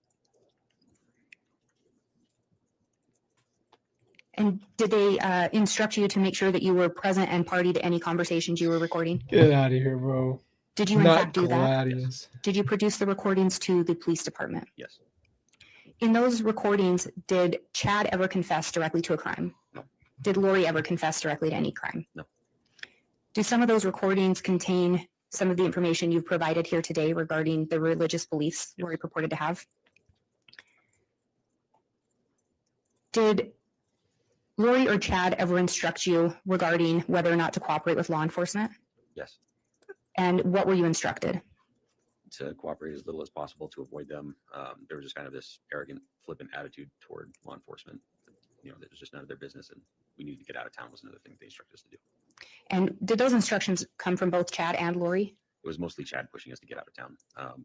And did they instruct you to make sure that you were present and party to any conversations you were recording? Get out of here, bro. Did you in Not fact do that? Gladius. Did you produce the recordings to the police department? Yes. In those recordings, did Chad ever confess directly to a crime? No. Did Lori ever confess directly to any crime? No. Do some of those recordings contain some of the information you've provided here today regarding the religious beliefs Lori purported to have? Did Lori or Chad ever instruct you regarding whether or not to cooperate with law enforcement? Yes. And what were you instructed? To cooperate as little as possible to avoid them. There was just kind of this arrogant, flippant attitude toward law enforcement. That was just none of their business, and we needed to get out of town was another thing they instructed us to do. And did those instructions come from both Chad and Lori? It was mostly Chad pushing us to get out of town.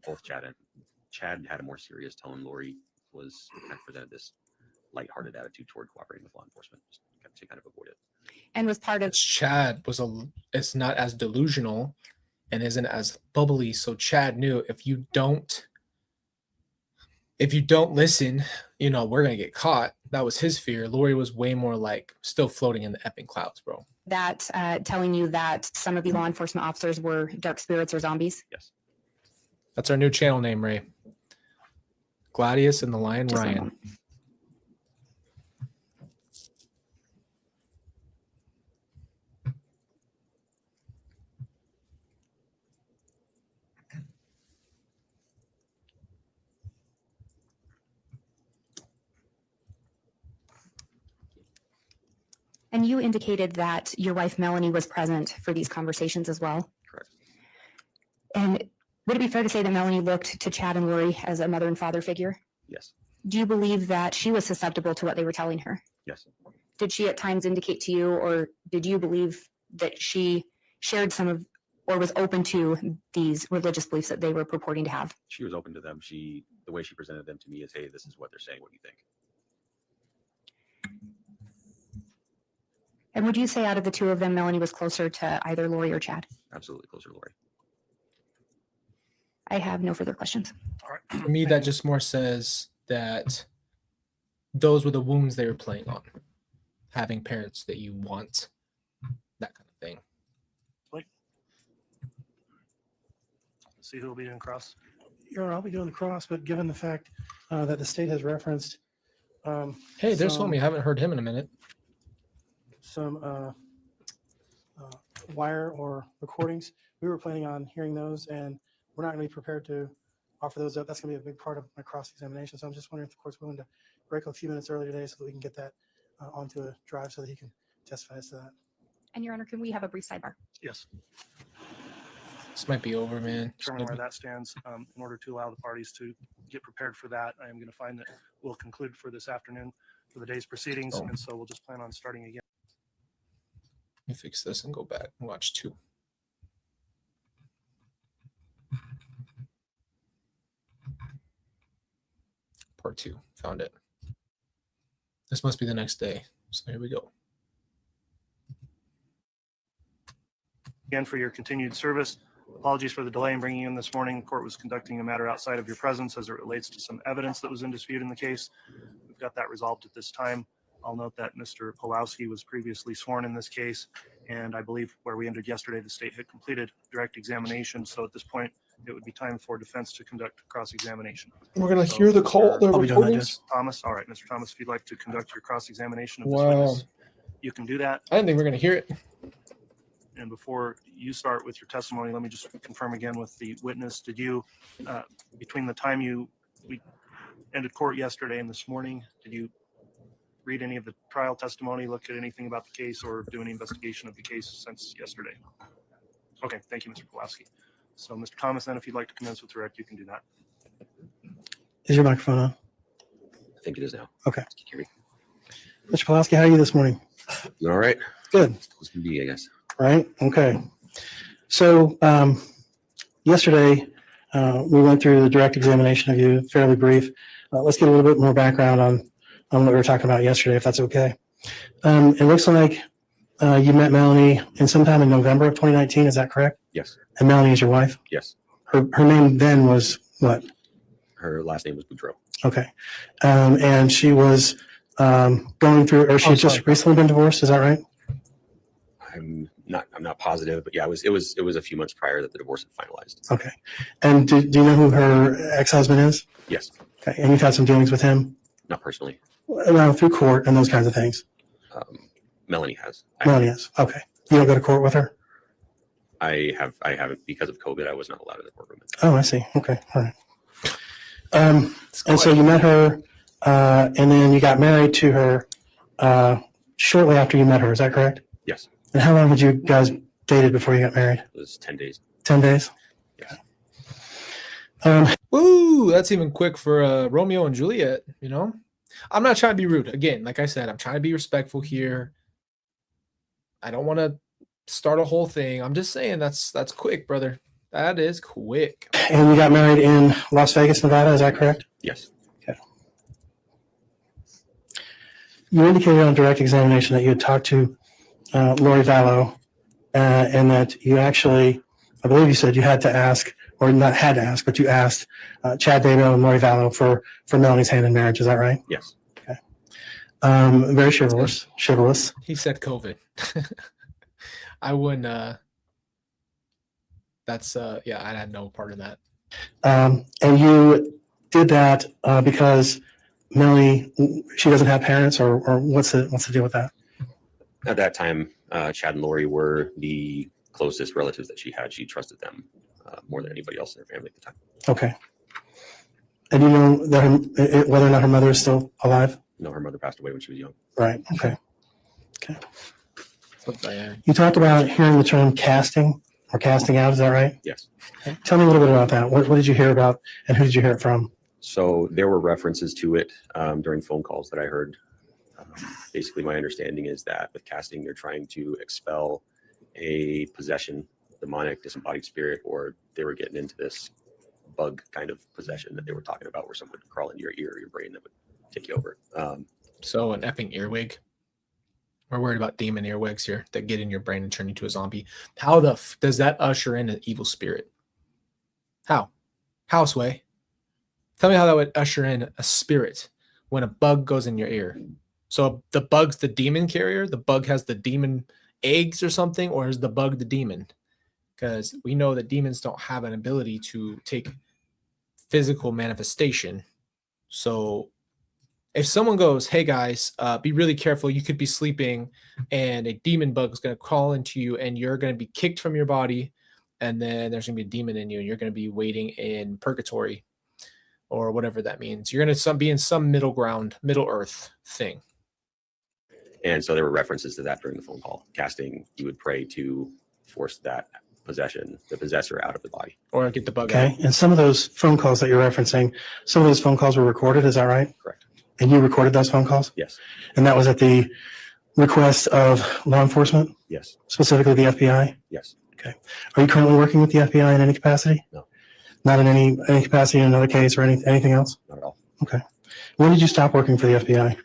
Both Chad had a more serious tone. Lori was kind of presented this lighthearted attitude toward cooperating with law enforcement, just to kind of avoid it. And was part of Chad it's not as delusional and isn't as bubbly. So Chad knew if you don't listen, we're gonna get caught. That was his fear. Lori was way more like still floating in the epic clouds, bro. that telling you that some of the law enforcement officers were dark spirits or zombies? Yes. That's our new channel name, Ray. Gladius and the Lion Just a Ryan. moment. And you indicated that your wife Melanie was present for these conversations as well. Correct. And would it be fair to say that Melanie looked to Chad and Lori as a mother and father figure? Yes. Do you believe that she was susceptible to what they were telling her? Yes. Did she at times indicate to you, or did you believe that she shared some of, or was open to these religious beliefs that they were purporting to have? She was open to them. The way she presented them to me is, hey, this is what they're saying. What do you think? And would you say out of the two of them, Melanie was closer to either Lori or Chad? Absolutely closer to Lori. I have no further questions. All right. For me, that just more says that those were the wounds they were playing on. Having parents that you want, that kind of thing. see who will be doing cross. Your Honor, I'll be doing the cross, but given the fact that the state has referenced Hey, there's some, homie. Haven't heard him in a minute. some wire or recordings, we were planning on hearing those, and we're not going to be prepared to offer those up. That's going to be a big part of my cross-examination. So I'm just wondering if the court's willing to break a few minutes early today so that we can get that onto a drive so that he can testify as to that. And Your Honor, can we have a brief sidebar? Yes. This might be over, man. Determine where that stands in order to allow the parties to get prepared for that. I am going to find that we'll conclude for this afternoon for the day's proceedings. Oh. And so we'll just plan on starting again. Let me fix this and go back and watch 2. Part 2. Found it. This must be the next day. So here we go. Again, for your continued service. Apologies for the delay in bringing you in this morning. The court was conducting a matter outside of your presence as it relates to some evidence that was in dispute in the case. We've got that resolved at this time. I'll note that Mr. Pawlowski was previously sworn in this case, and I believe where we ended yesterday, the state had completed direct examination. So at this point, it would be time for defense to conduct cross-examination. We're going to So, hear the call. The I'll be doing that, recordings. Judge. Thomas, all right, Mr. Thomas, if you'd like to conduct your cross-examination of this Wow. witness, you can do that. I didn't think we were going to hear it. And before you start with your testimony, let me just confirm again with the witness. Did you, between the time we ended court yesterday and this morning, did you read any of the trial testimony, look at anything about the case, or do any investigation of the case since yesterday? Okay, thank you, Mr. Pawlowski. So, Mr. Thomas, then if you'd like to commence with direct, you can do that. Is your microphone on? I think it is now. Okay. Can you hear me? Mr. Pawlowski, how are you this morning? You all right? Good. This can be, I guess. Right? Okay. So yesterday, we went through the direct examination of you, fairly brief. Let's get a little bit more background on what we were talking about yesterday, if that's okay. It looks like you met Melanie sometime in November of 2019. Is that correct? Yes. And Melanie is your wife? Yes. Her name then was what? Her last name was Boudreaux. Okay. And she was going through, or she had just recently been divorced. Is that right? I'm not positive, but yeah, it was a few months prior that the divorce had finalized. Okay. And do you know who her ex-husband is? Yes. Okay. And you've had some dealings with him? Not personally. Around through court and those kinds of things. Melanie has. Melanie is. Okay. You don't go to court with her? I haven't because of COVID. I was not allowed in the courtroom. Oh, I see. Okay. All right. And so you met her, and then you got married to her shortly after you met her. Is that correct? Yes. And how long had you guys dated before you got married? It was 10 days. 10 days? Yes. Woo, that's even quick for Romeo and Juliet, you know? I'm not trying to be rude. Again, like I said, I'm trying to be respectful here. I don't want to start a whole thing. I'm just saying that's quick, brother. That is quick. And you got married in Las Vegas, Nevada. Is that correct? Yes. Okay. You indicated on direct examination that you had talked to Lori Vallow, and that you actually, I believe you said you had to ask, or not had to ask, but you asked Chad Daybell and Lori Vallow for Melanie's hand in marriage. Is that right? Yes. Okay. Very chivalrous. He said COVID. I wouldn't. That's yeah. I had no part in that. And you did that because Melanie, she doesn't have parents, or what's the deal with that? At that time, Chad and Lori were the closest relatives that she had. She trusted them more than anybody else in her family at the time. Okay. And you know that whether or not her mother is still alive? No, her mother passed away when she was young. Right. Okay. Okay. Diane. You talked about hearing the term casting or casting out. Is that right? Yes. Okay. Tell me a little bit about that. What did you hear about, and who did you hear it from? So there were references to it during phone calls that I heard. Basically, my understanding is that with casting, they're trying to expel a possession, demonic, disembodied spirit, or they were getting into this bug kind of possession that they were talking about, where someone would crawl into your ear or your brain that would take you over. So an effing earwig. We're worried about demon earwigs here that get in your brain and turn you to a zombie. How the does that usher in an evil spirit? How? Sway? Tell me how that would usher in a spirit when a bug goes in your ear. So the bug's the demon carrier? The bug has the demon eggs or something? Or is the bug the demon? because we know that demons don't have an ability to take physical manifestation. So if someone goes, hey guys, be really careful, you could be sleeping and a demon bug is going to crawl into you and you're going to be kicked from your body, and then there's going to be a demon in you and you're going to be waiting in purgatory or whatever that means. You're going to be in some middle ground, middle earth thing. And so there were references to that during the phone call. Casting, you would pray to force that possession, the possessor, out of the body. Or get the bug out. Okay. And some of those phone calls that you're referencing, some of those phone calls were recorded. Is that right? Correct. And you recorded those phone calls? Yes. And that was at the request of law enforcement, Yes. specifically the FBI? Yes. Okay. Are you currently working with the FBI in any capacity? No. Not in any capacity in another case or anything else? Not at all. Okay. When did you stop working for the FBI?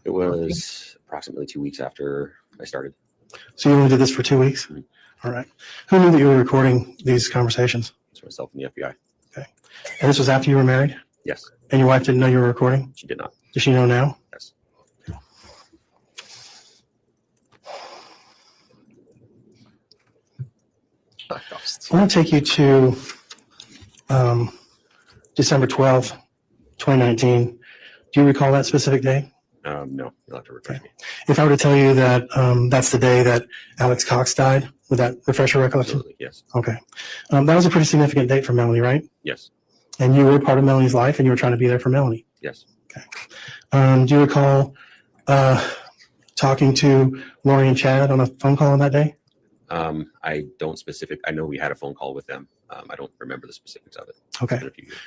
It was approximately 2 weeks after I started. So you only did this for 2 weeks? Mhm. All right. Who knew that you were recording these conversations? It's myself and the FBI. And this was after you were married? Yes. And your wife didn't know you were recording? She did not. Does she know now? Yes. I want to take you to December 12th, 2019. Do you recall that specific day? No, you'll have to refresh me. If I were to tell you that that's the day that Alex Cox died, would that refresh your recollection? Absolutely. Yes. Okay. That was a pretty significant date for Melanie, right? Yes. And you were part of Melanie's life and you were trying to be there for Melanie. Yes. Do you recall talking to Lori and Chad on a phone call on that day? I don't I know we had a phone call with them. I don't remember the specifics of it. Okay. It's been a few years.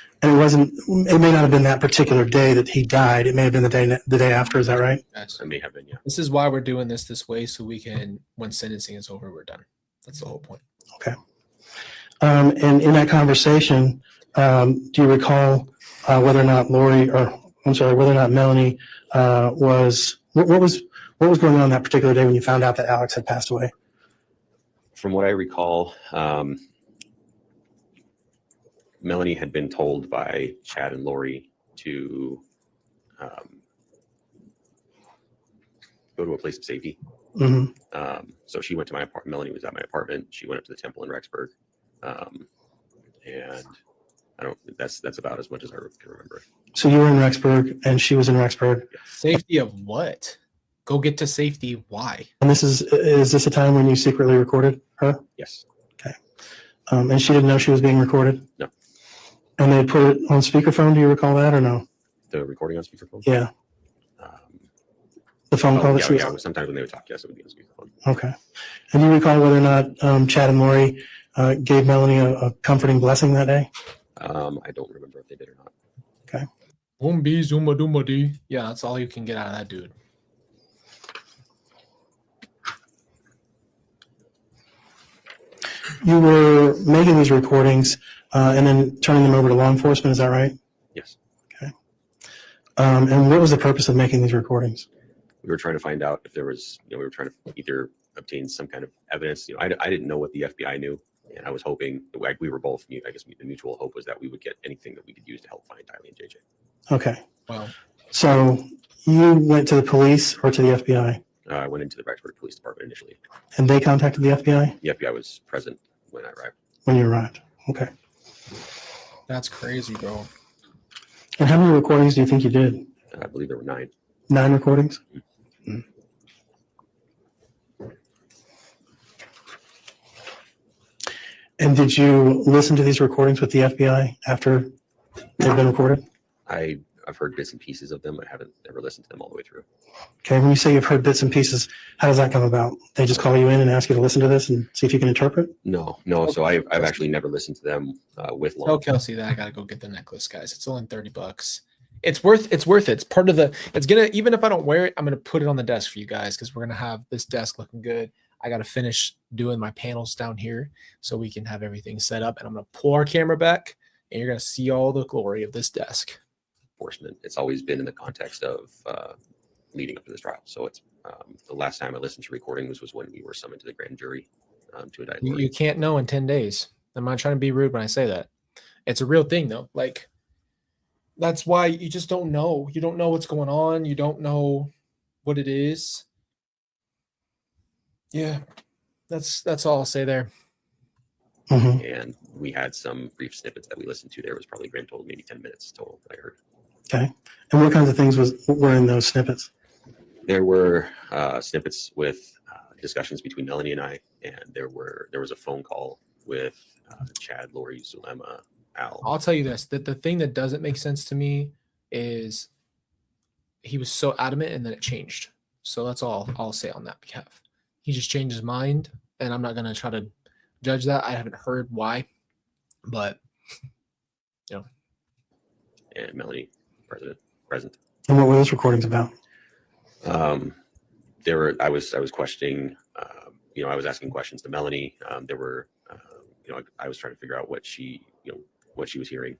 And it may not have been that particular day that he died. It may have been the day after. Is that right? Yes. It may have been, yeah. This is why we're doing this way, so we can, when sentencing is over, we're done. That's the whole point. Okay. And in that conversation, do you recall whether or not Melanie was, what was going on that particular day when you found out that Alex had passed away? From what I recall, Melanie had been told by Chad and Lori to go to a place of safety. Mm-hmm. So she went to my apartment. Melanie was at my apartment. She went up to the temple in Rexburg. And that's about as much as I can remember. So you were in Rexburg and she was in Rexburg. Safety of what? Go get to safety. Why? And is this a time when you secretly recorded her? Yes. Okay. And she didn't know she was being recorded? No. And they put it on speakerphone. Do you recall that or no? The recording on speakerphone? Yeah. The phone call that she was. Yeah. Sometimes when they would talk, yes, it would be on speakerphone. Okay. And do you recall whether or not Chad and Lori gave Melanie a comforting blessing that day? I don't remember if they did or not. Okay. Wumbi zuma duma dee. Yeah, that's all you can get out of that dude. You were making these recordings and then turning them over to law enforcement. Is that right? Yes. Okay. And what was the purpose of making these recordings? We were trying to find out if there was, we were trying to either obtain some kind of evidence. I didn't know what the FBI knew, and I was hoping, like we were both, I guess the mutual hope was that we would get anything that we could use to help find Tylee and JJ. Okay. Wow. So you went to the police or to the FBI? I went into the Rexburg Police Department initially. And they contacted the FBI? The FBI was present when I arrived. When you arrived. Okay. That's crazy, bro. And how many recordings do you think you did? I believe there were 9. 9 recordings? Mm-hmm. And did you listen to these recordings with the FBI after they've been recorded? I've heard bits and pieces of them. I haven't ever listened to them all the way through. Okay, when you say you've heard bits and pieces, how does that come about? They just call you in and ask you to listen to this and see if you can interpret? No. So I've actually never listened to them with law. Tell Kelsey that I gotta go get the necklace, guys. It's only $30. It's worth it. It's part of it's gonna, even if I don't wear it, I'm gonna put it on the desk for you guys because we're gonna have this desk looking good. I gotta finish doing my panels down here so we can have everything set up, and I'm gonna pull our camera back and you're gonna see all the glory of this desk. Enforcement. It's always been in the context of leading up to this trial. So it's the last time I listened to recordings was when we were summoned to the grand jury to indict Lori. You can't know in 10 days. I'm not trying to be rude when I say that. It's a real thing though. Like, that's why you just don't know. You don't know what's going on. You don't know what it is. Yeah, that's all I'll say there. And we had some brief snippets that we listened to. There was probably grand total, maybe 10 minutes total that I heard. Okay. And what kinds of things were in those snippets? There were snippets with discussions between Melanie and I, and there was a phone call with Chad, Lori, Zulema, Al. I'll tell you this, that the thing that doesn't make sense to me is he was so adamant and then it changed. So that's all I'll say on that behalf. He just changed his mind, and I'm not going to try to judge that. I haven't heard why, but you know. And Melanie, present. And what were those recordings about? I was questioning, I was asking questions to Melanie. I was trying to figure out what she was hearing,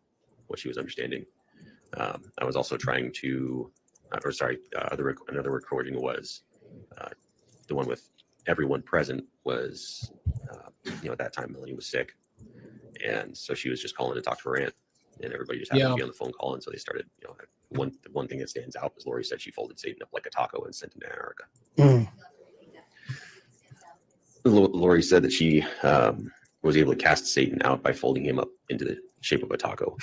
what she was understanding. I was also trying to, another recording was the one with everyone present was, at that time Melanie was sick. And so she was just calling to talk to her aunt, and everybody just happened to be on the phone call. And so they started, one thing that stands out was Lori said she folded Satan up like a taco and sent him to Antarctica. Lori said that she was able to cast Satan out by folding him up into the shape of a taco.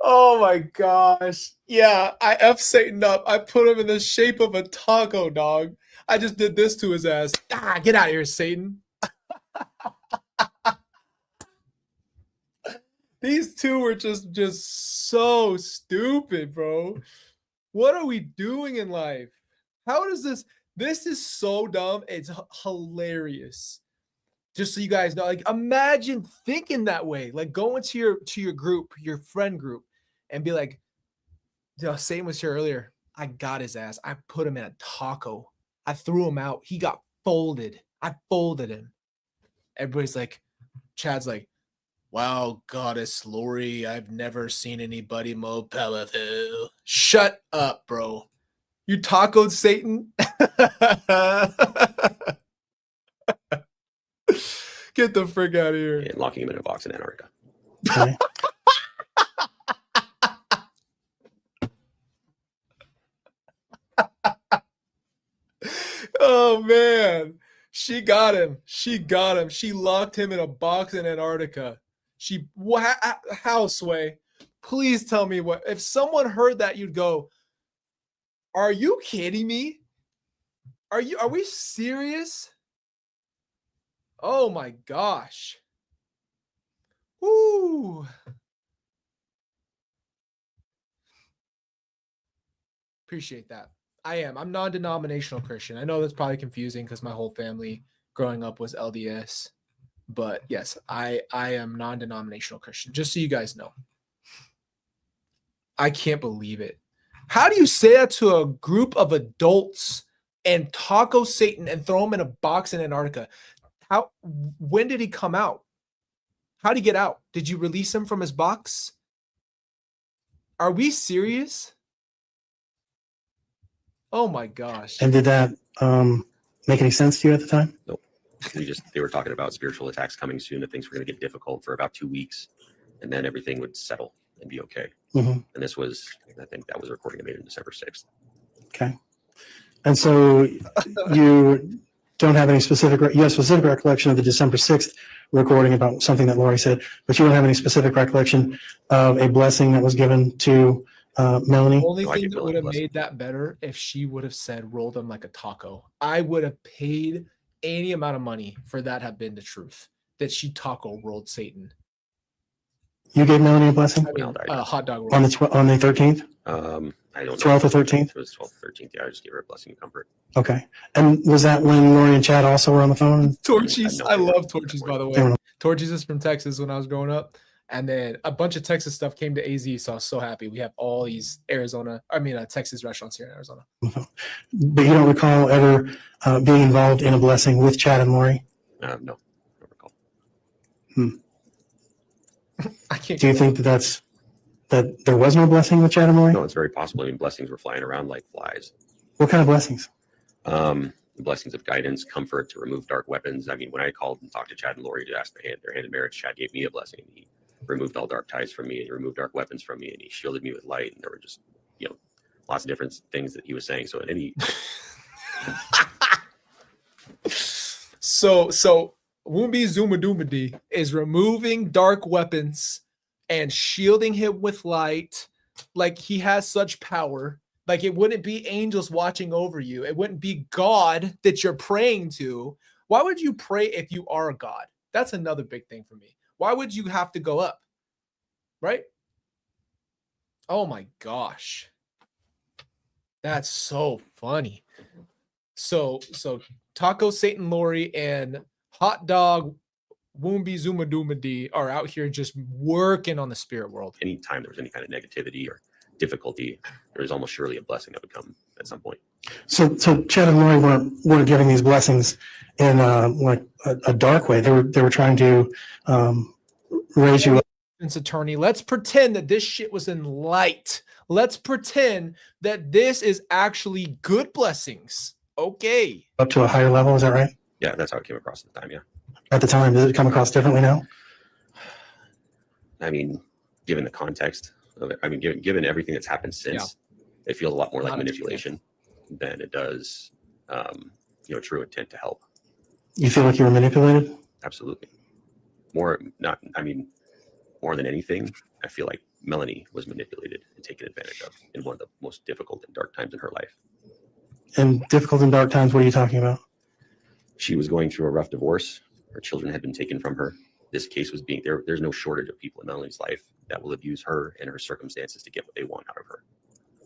Oh my gosh. Yeah, I F Satan up. I put him in the shape of a taco, dog. I just did this to his ass. Get out of here, Satan. These two were just so stupid, bro. What are we doing in life? How does this? This is so dumb. It's hilarious. Just so you guys know, like, imagine thinking that way. Like, go into your group, your friend group, and be like, Satan was here earlier. I got his ass. I put him in a taco. I threw him out. He got folded. I folded him. Everybody's like, Chad's like, wow, goddess Lori, I've never seen anybody more powerful. Shut up, bro. You tacoed Satan? Get the frick out of here. And locking him in a box in Antarctica. Okay. Oh, man. She got him. She locked him in a box in Antarctica. How, Sway? Please tell me what. If someone heard that, you'd go, are you kidding me? Are we serious? Oh my gosh. Woo. Appreciate that. I'm non-denominational Christian. I know that's probably confusing because my whole family growing up was LDS. But yes, I am non-denominational Christian, just so you guys know. I can't believe it. How do you say that to a group of adults and taco Satan and throw him in a box in Antarctica? When did he come out? How did he get out? Did you release him from his box? Are we serious? Oh my gosh. And did that make any sense to you at the time? Nope. They were talking about spiritual attacks coming soon, that things were going to get difficult for about 2 weeks, and then everything would settle and be okay. And this was, I think that was a recording I made on December 6th. Okay. And so you don't have any specific recollection of the December 6th recording about something that Lori said, but you don't have any specific recollection of a blessing that was given to Melanie? The only thing that would have made that better if she would have said, roll them like a taco. I would have paid any amount of money for that have been the truth, that she taco rolled Satan. You gave Melanie a blessing? I mean, hot dog roll. On the 13th? I don't know. 12th or 13th? It was 12th or 13th. Yeah, I just gave her a blessing of comfort. Okay. And was that when Lori and Chad also were on the phone? Torchies. I love Torchies, by the way. Torchies is from Texas when I was growing up. And then a bunch of Texas stuff came to AZ, so I was so happy. We have all these Texas restaurants here in Arizona. But you don't recall ever being involved in a blessing with Chad and Lori? No, I don't recall. I can't. Do you think that there was no blessing with Chad and Lori? No, it's very possible. I mean, blessings were flying around like flies. What kind of blessings? Blessings of guidance, comfort, to remove dark weapons. I mean, when I called and talked to Chad and Lori to ask their hand in marriage, Chad gave me a blessing. He removed all dark ties from me, and he removed dark weapons from me, and he shielded me with light. And there were just, lots of different things that he was saying. So at any So Wumbi Zumadumadi is removing dark weapons and shielding him with light. Like he has such power. Like it wouldn't be angels watching over you. It wouldn't be God that you're praying to. Why would you pray if you are God? That's another big thing for me. Why would you have to go up? Right? Oh my gosh. That's so funny. So Taco Satan Lori and Hot Dog Wumbi Zumadumadi are out here just working on the spirit world. anytime there was any kind of negativity or difficulty, there was almost surely a blessing that would come at some point. So Chad and Lori weren't giving these blessings in like a dark way. They were trying to raise you up. Attorney, let's pretend that this shit was in light. Let's pretend that this is actually good blessings. Okay. Up to a higher level. Is that right? Yeah, that's how it came across at the time. Yeah. At the time, does it come across differently now? I mean, given the context of it, I mean, given everything that's happened since, it feels a lot more like Not manipulation than it does, true intent to help. You feel like you were manipulated? Absolutely. More than anything, I feel like Melanie was manipulated and taken advantage of in one of the most difficult and dark times in her life. And difficult and dark times, what are you talking about? She was going through a rough divorce. Her children had been taken from her. This case was being there. There's no shortage of people in Melanie's life that will abuse her and her circumstances to get what they want out of her.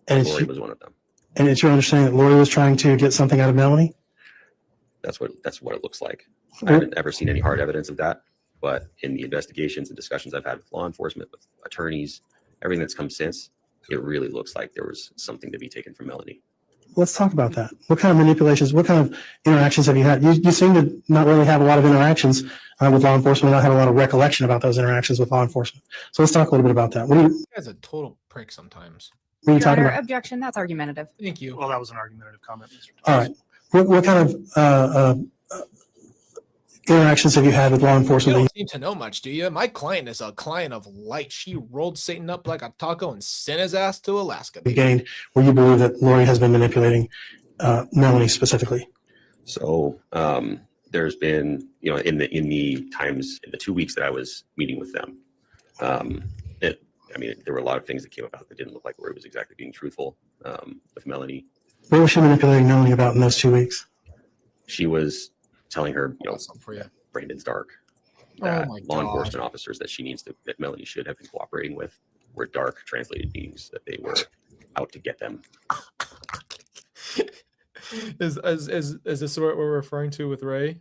And Lori was one of them. And it's your understanding that Lori was trying to get something out of Melanie? That's what it looks like. I haven't ever seen any hard evidence of that, but in the investigations and discussions I've had with law enforcement, with attorneys, everything that's come since, it really looks like there was something to be taken from Melanie. Let's talk about that. What kind of manipulations, what kind of interactions have you had? You seem to not really have a lot of interactions with law enforcement, not have a lot of recollection about those interactions with law enforcement. So let's talk a little bit about that. This guy's a total prick sometimes. What are you Your talking Honor, about? objection. That's argumentative. Thank you. Well, that was an argumentative comment, Mr. All right. What kind of interactions have you had with law You enforcement? don't seem to know much, do you? My client is a client of light. She rolled Satan up like a taco and sent his ass to Alaska. You gained where you believe that Lori has been manipulating Melanie specifically? So there's been, in the 2 weeks that I was meeting with them, there were a lot of things that came about that didn't look like Lori was exactly being truthful with Melanie. What was she manipulating Melanie about in those 2 weeks? She was telling her, Got something for you. Brandon's dark. Oh That my law God. enforcement officers that that Melanie should have been cooperating with were dark translated beings, that they were out to get them. Is this what we're referring to with Ray?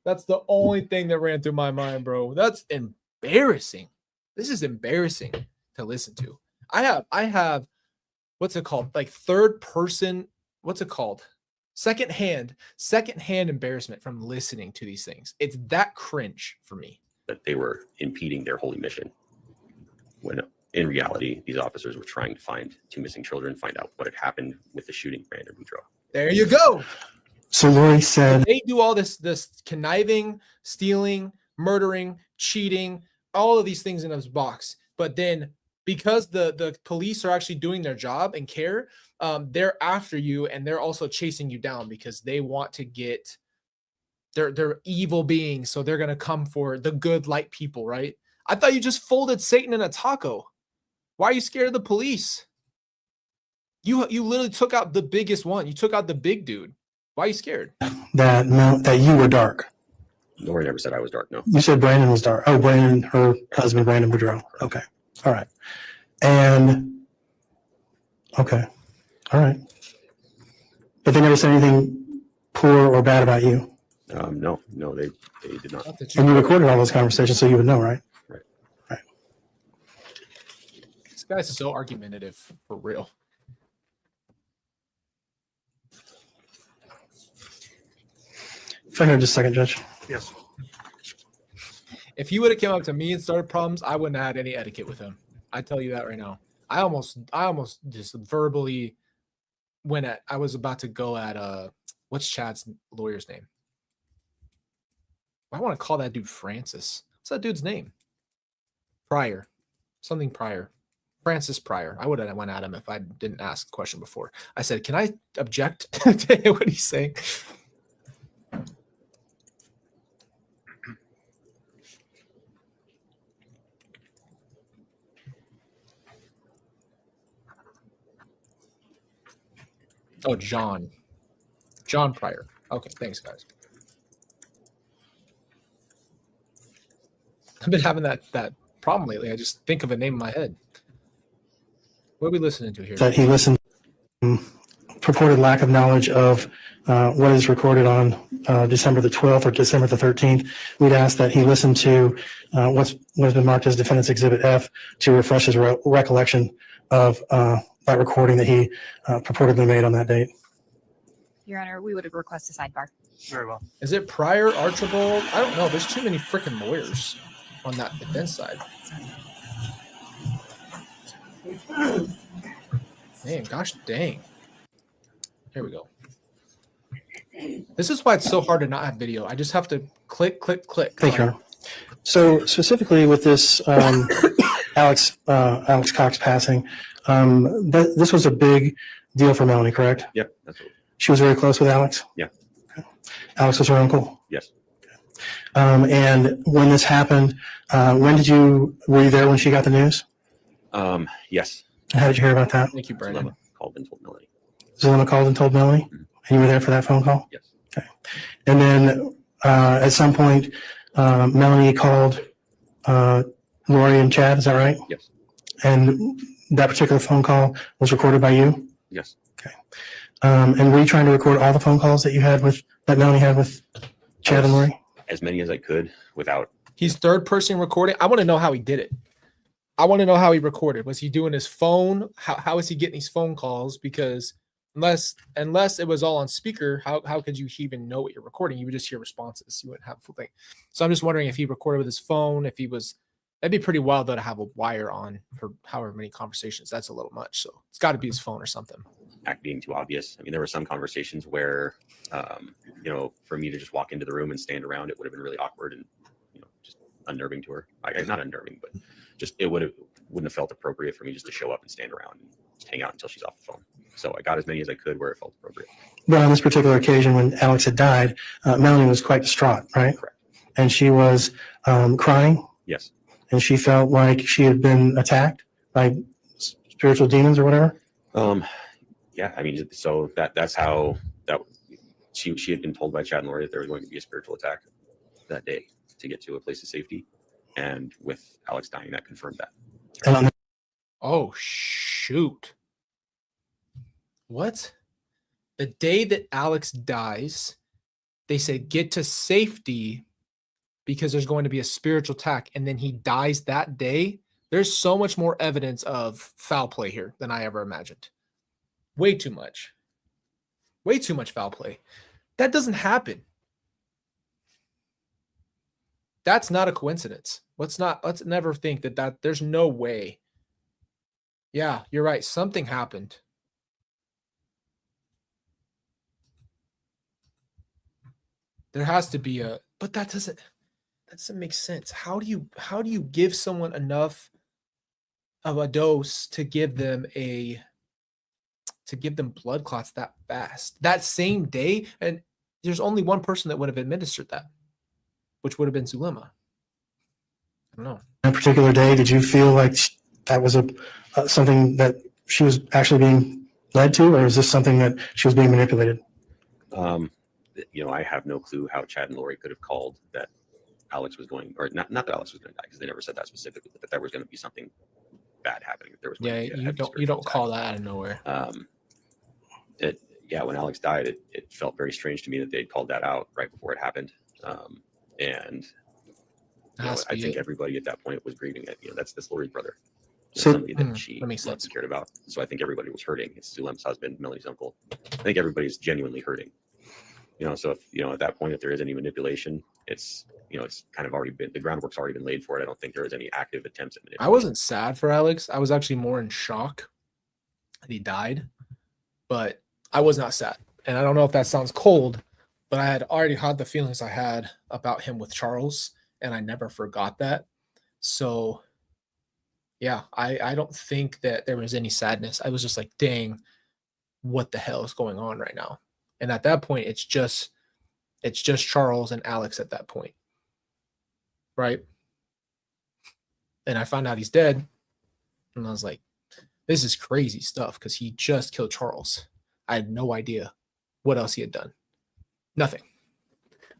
That's the only thing that ran through my mind, bro. That's embarrassing. This is embarrassing to listen to. I have what's it called? Like third person, what's it called? Secondhand embarrassment from listening to these things. It's that cringe for me. That they were impeding their holy mission, when in reality, these officers were trying to find two missing children, find out what had happened with the shooting of Brandon Boudreaux. There you go. So Lori said They do all this conniving, stealing, murdering, cheating, all of these things in this box. But then because the police are actually doing their job and care, they're after you and they're also chasing you down because they want to get they're evil beings. So they're going to come for the good light people, right? I thought you just folded Satan in a taco. Why are you scared of the police? You literally took out the biggest one. You took out the big dude. Why are you scared? that you were dark. Lori never said I was dark, no. You said Brandon was dark. Oh, Brandon, her husband, Brandon Boudreaux. Okay. All right. And okay. All right. But they never said anything poor or bad about you. No, they did not. And you recorded all those conversations, so you would know, right? Right. Right. This guy's so argumentative for real. If I heard just a second, Judge. Yes. If he would have come up to me and started problems, I wouldn't have had any etiquette with him. I tell you that right now. I almost just verbally went at. I was about to go at what's Chad's lawyer's name? I want to call that dude Francis. What's that dude's name? Pryor. Something Pryor. Francis Pryor. I would have went at him if I didn't ask the question before. I said, can I object to what he's saying? Oh, John. John Pryor. Okay, thanks, guys. I've been having that problem lately. I just think of a name in my head. What are we listening to here? That he listened to purported lack of knowledge of what is recorded on December the 12th or December the 13th. We'd ask that he listen to what's been marked as Defendant's Exhibit F to refresh his recollection of that recording that he purportedly made on that date. Your Honor, we would request a sidebar. Very well. Is it Pryor, Archibald? I don't know. There's too many freaking lawyers on that defense side. Man, gosh dang. Here we go. This is why it's so hard to not have video. I just have to click, click, click. Thank you, Your Honor. So specifically with this Alex Cox passing, this was a big deal for Melanie, correct? Yep, that's what, She was very close with Alex? Yeah. Okay. Alex was her uncle? yes. And when this happened, were you there when she got the news? Yes. How did you hear about that? Thank you, Brandon. Zulema called and told Melanie. Zulema called and told Melanie? Mhm. And you were there for that phone call? Yes. Okay. And then at some point, Melanie called Lori and Chad, is that right? Yes. And that particular phone call was recorded by you? Yes. Okay. And were you trying to record all the phone calls that Melanie had with Chad and Lori? As many as I could without. He's third person recording. I want to know how he did it. I want to know how he recorded. Was he doing his phone? How is he getting these phone calls? Because unless it was all on speaker, how could you even know what you're recording? You would just hear responses. You wouldn't have a full thing. So I'm just wondering if he recorded with his phone, that'd be pretty wild though to have a wire on for however many conversations. That's a little much. So it's got to be his phone or something. Act being too obvious. I mean, there were some conversations where, for me to just walk into the room and stand around, it would have been really awkward and, just unnerving to her. Not unnerving, but just wouldn't have felt appropriate for me just to show up and stand around and just hang out until she's off the phone. So I got as many as I could where it felt appropriate. But on this particular occasion, when Alex had died, Melanie was quite distraught, right? Correct. And she was crying, Yes. and she felt like she had been attacked by spiritual demons or whatever. Yeah. I mean, so that's how she had been told by Chad and Lori that there was going to be a spiritual attack that day to get to a place of safety. And with Alex dying, that confirmed that. And on Oh, shoot. What? The day that Alex dies, they said get to safety because there's going to be a spiritual attack. And then he dies that day. There's so much more evidence of foul play here than I ever imagined. Way too much. Way too much foul play. That doesn't happen. That's not a coincidence. Let's never think that there's no way. Yeah, you're right. Something happened. There has to be but that doesn't make sense. How do you give someone enough of a dose to give them blood clots that fast that same day? And there's only one person that would have administered that, which would have been Zulema. I don't know. that particular day, did you feel like that was something that she was actually being led to, or is this something that she was being manipulated? I have no clue how Chad and Lori could have called that Alex was going, or not that Alex was going to die, because they never said that specifically, but that there was going to be something bad happening. That there was going to be You don't call that out of nowhere. When Alex died, it felt very strange to me that they'd called that out right before it happened. And I think everybody at that point was grieving it. That's Lori's brother. So- Somebody that she that makes loved sense. and cared about. So I think everybody was hurting. It's Zulema's husband, Melanie's uncle. I think everybody's genuinely hurting. So if at that point, if there is any manipulation, it's kind of already been, the groundwork's already been laid for it. I don't think there was any active attempts at manipulation. I wasn't sad for Alex. I was actually more in shock that he died, but I was not sad. And I don't know if that sounds cold, but I had already had the feelings I had about him with Charles, and I never forgot that. So yeah, I don't think that there was any sadness. I was just like, dang, what the hell is going on right now? And at that point, it's just Charles and Alex at that point, right? And I found out he's dead, and I was like, this is crazy stuff because he just killed Charles. I had no idea what else he had done. Nothing.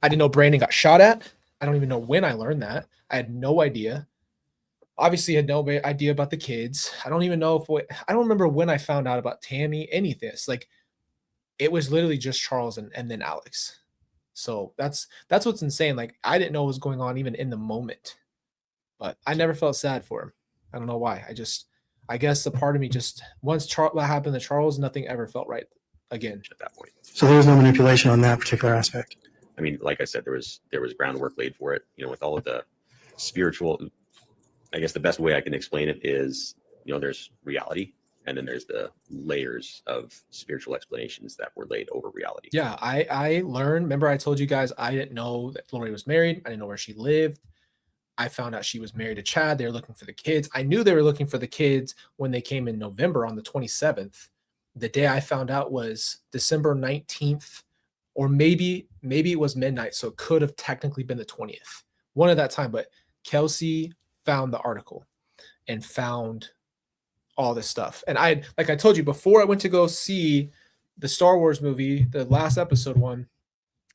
I didn't know Brandon got shot at. I don't even know when I learned that. I had no idea. Obviously, had no idea about the kids. I don't even know I don't remember when I found out about Tammy, any of this. Like, it was literally just Charles and then Alex. So that's what's insane. Like, I didn't know what was going on even in the moment, but I never felt sad for him. I don't know why. I guess the part of me just, once what happened to Charles, nothing ever felt right again. At that point. So there was no manipulation on that particular aspect. I mean, like I said, there was groundwork laid for it, with all of the spiritual, I guess the best way I can explain it is, there's reality, and then there's the layers of spiritual explanations that were laid over reality. Yeah, I learned, remember I told you guys I didn't know that Lori was married. I didn't know where she lived. I found out she was married to Chad. They were looking for the kids. I knew they were looking for the kids when they came in November on the 27th. The day I found out was December 19th, or maybe it was midnight, so it could have technically been the 20th. One of that time, but Kelsey found the article and found all this stuff. And like I told you, before I went to go see the Star Wars movie, the last episode one,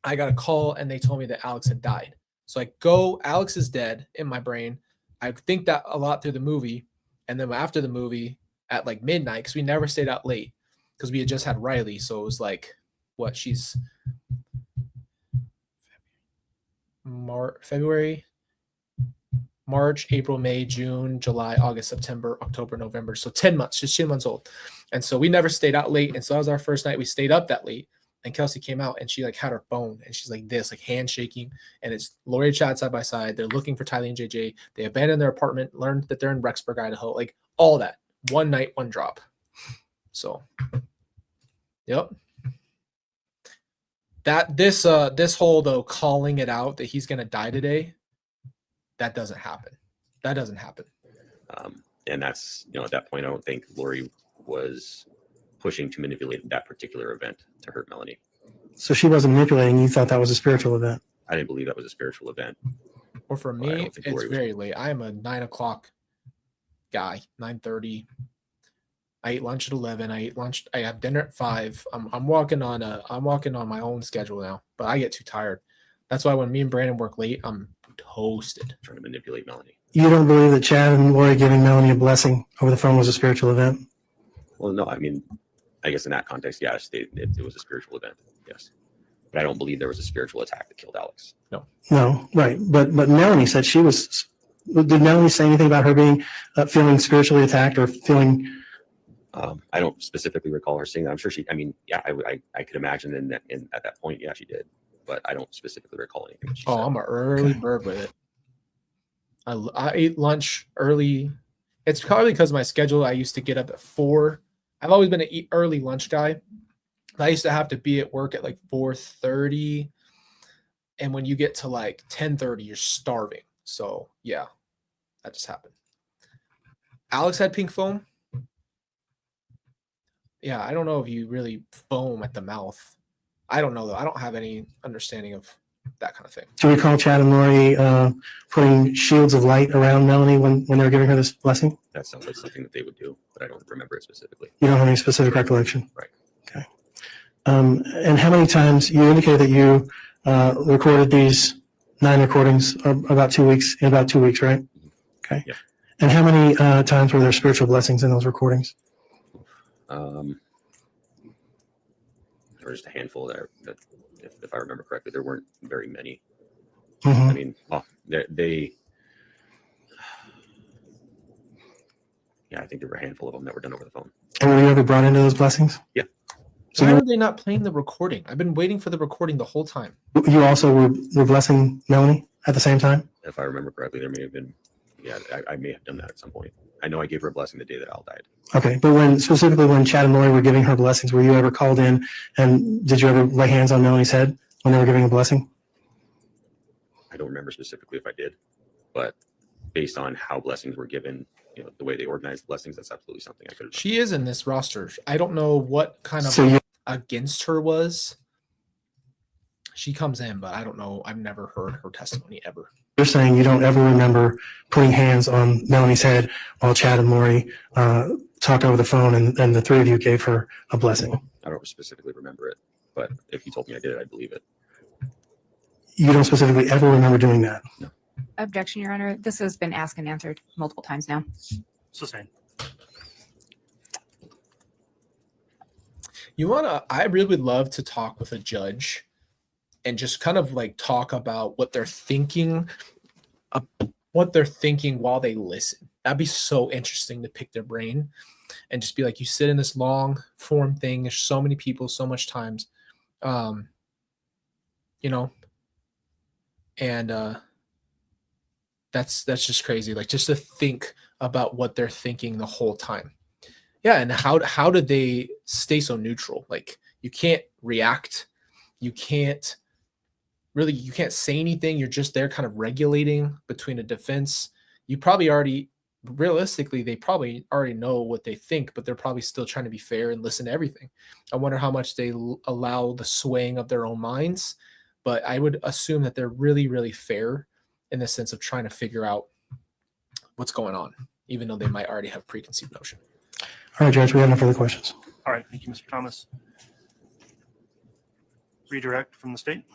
I got a call and they told me that Alex had died. So I go, Alex is dead in my brain. I think that a lot through the movie. And then after the movie at like midnight, because we never stayed out late because we had just had Riley. So it was like, what, she's February, March, April, May, June, July, August, September, October, November. So 10 months, just 10 months old. And so we never stayed out late. And so that was our first night. We stayed up that late. And Kelsey came out and she like had her phone and she's like this, like handshaking. And it's Lori and Chad side by side. They're looking for Tylee and JJ. They abandoned their apartment, learned that they're in Rexburg, Idaho. Like all that. One night, one drop. So, yep. This whole though calling it out that he's gonna die today, that doesn't happen. That doesn't happen. And that's, at that point, I don't think Lori was pushing to manipulate that particular event to hurt Melanie. So she wasn't manipulating. You thought that was a spiritual event. I didn't believe that was a spiritual event. Or for me, it's very late. I am a 9 o'clock guy, 9:30. I eat lunch at 11. I have dinner at 5. I'm walking on my own schedule now, but I get too tired. That's why when me and Brandon work late, I'm toasted. Trying to manipulate Melanie. You don't believe that Chad and Lori giving Melanie a blessing over the phone was a spiritual event? Well, no, I mean, I guess in that context, yes, it was a spiritual event. Yes. But I don't believe there was a spiritual attack that killed Alex. No, right. But Melanie said she was. Did Melanie say anything about her being feeling spiritually attacked or feeling? I don't specifically recall her saying that. I'm sure she. I mean, yeah, I could imagine at that point, yeah, she did. But I don't specifically recall anything that she said. I'm an early bird with it. I ate lunch early. It's probably because of my schedule. I used to get up at 4. I've always been an early lunch guy. I used to have to be at work at like 4:30. And when you get to like 10:30, you're starving. So yeah, that just happened. Alex had pink foam. Yeah, I don't know if you really foam at the mouth. I don't know though. I don't have any understanding of that kind of thing. Do you recall Chad and Lori putting shields of light around Melanie when they were giving her this blessing? That sounds like something that they would do, but I don't remember it specifically. You don't have any specific recollection? Right. Okay. And how many times, you indicated that you recorded these 9 recordings in about 2 weeks, right? Okay. Yeah. And how many times were there spiritual blessings in those recordings? There were just a handful that if I remember correctly, there weren't very many. Mm-hmm. I mean, I think there were a handful of them that were done over the phone. And were you ever brought into those blessings? Yeah. So why are they not playing the recording? I've been waiting for the recording the whole time. You also were blessing Melanie at the same time? If I remember correctly, there may have been, I may have done that at some point. I know I gave her a blessing the day that Al died. Okay, but specifically when Chad and Lori were giving her blessings, were you ever called in and did you ever lay hands on Melanie's head when they were giving a blessing? I don't remember specifically if I did, but based on how blessings were given the way they organize blessings, that's absolutely something I could have done. She is in this roster. I don't know what kind of So you, against her was. She comes in, but I don't know. I've never heard her testimony ever. you're saying you don't ever remember putting hands on Melanie's head while Chad and Lori talked over the phone, and the three of you gave her a blessing. I don't specifically remember it, but if you told me I did it, I believe it. You don't specifically ever remember doing that. Objection, Your Honor. This has been asked and answered multiple times now. Sustained. I really would love to talk with a judge and just kind of like talk about what they're thinking while they listen. That'd be so interesting to pick their brain and just be like, you sit in this long form thing. There's so many people, so much times, and that's just crazy. Like just to think about what they're thinking the whole time. Yeah. And how do they stay so neutral? Like you can't react. You can't say anything. You're just there kind of regulating between a defense. They probably already know what they think, but they're probably still trying to be fair and listen to everything. I wonder how much they allow the swaying of their own minds, but I would assume that they're really, really fair in the sense of trying to figure out what's going on, even though they might already have preconceived notion. All right, Judge, we have no further questions. All right. Thank you, Mr. Thomas. Redirect from the state.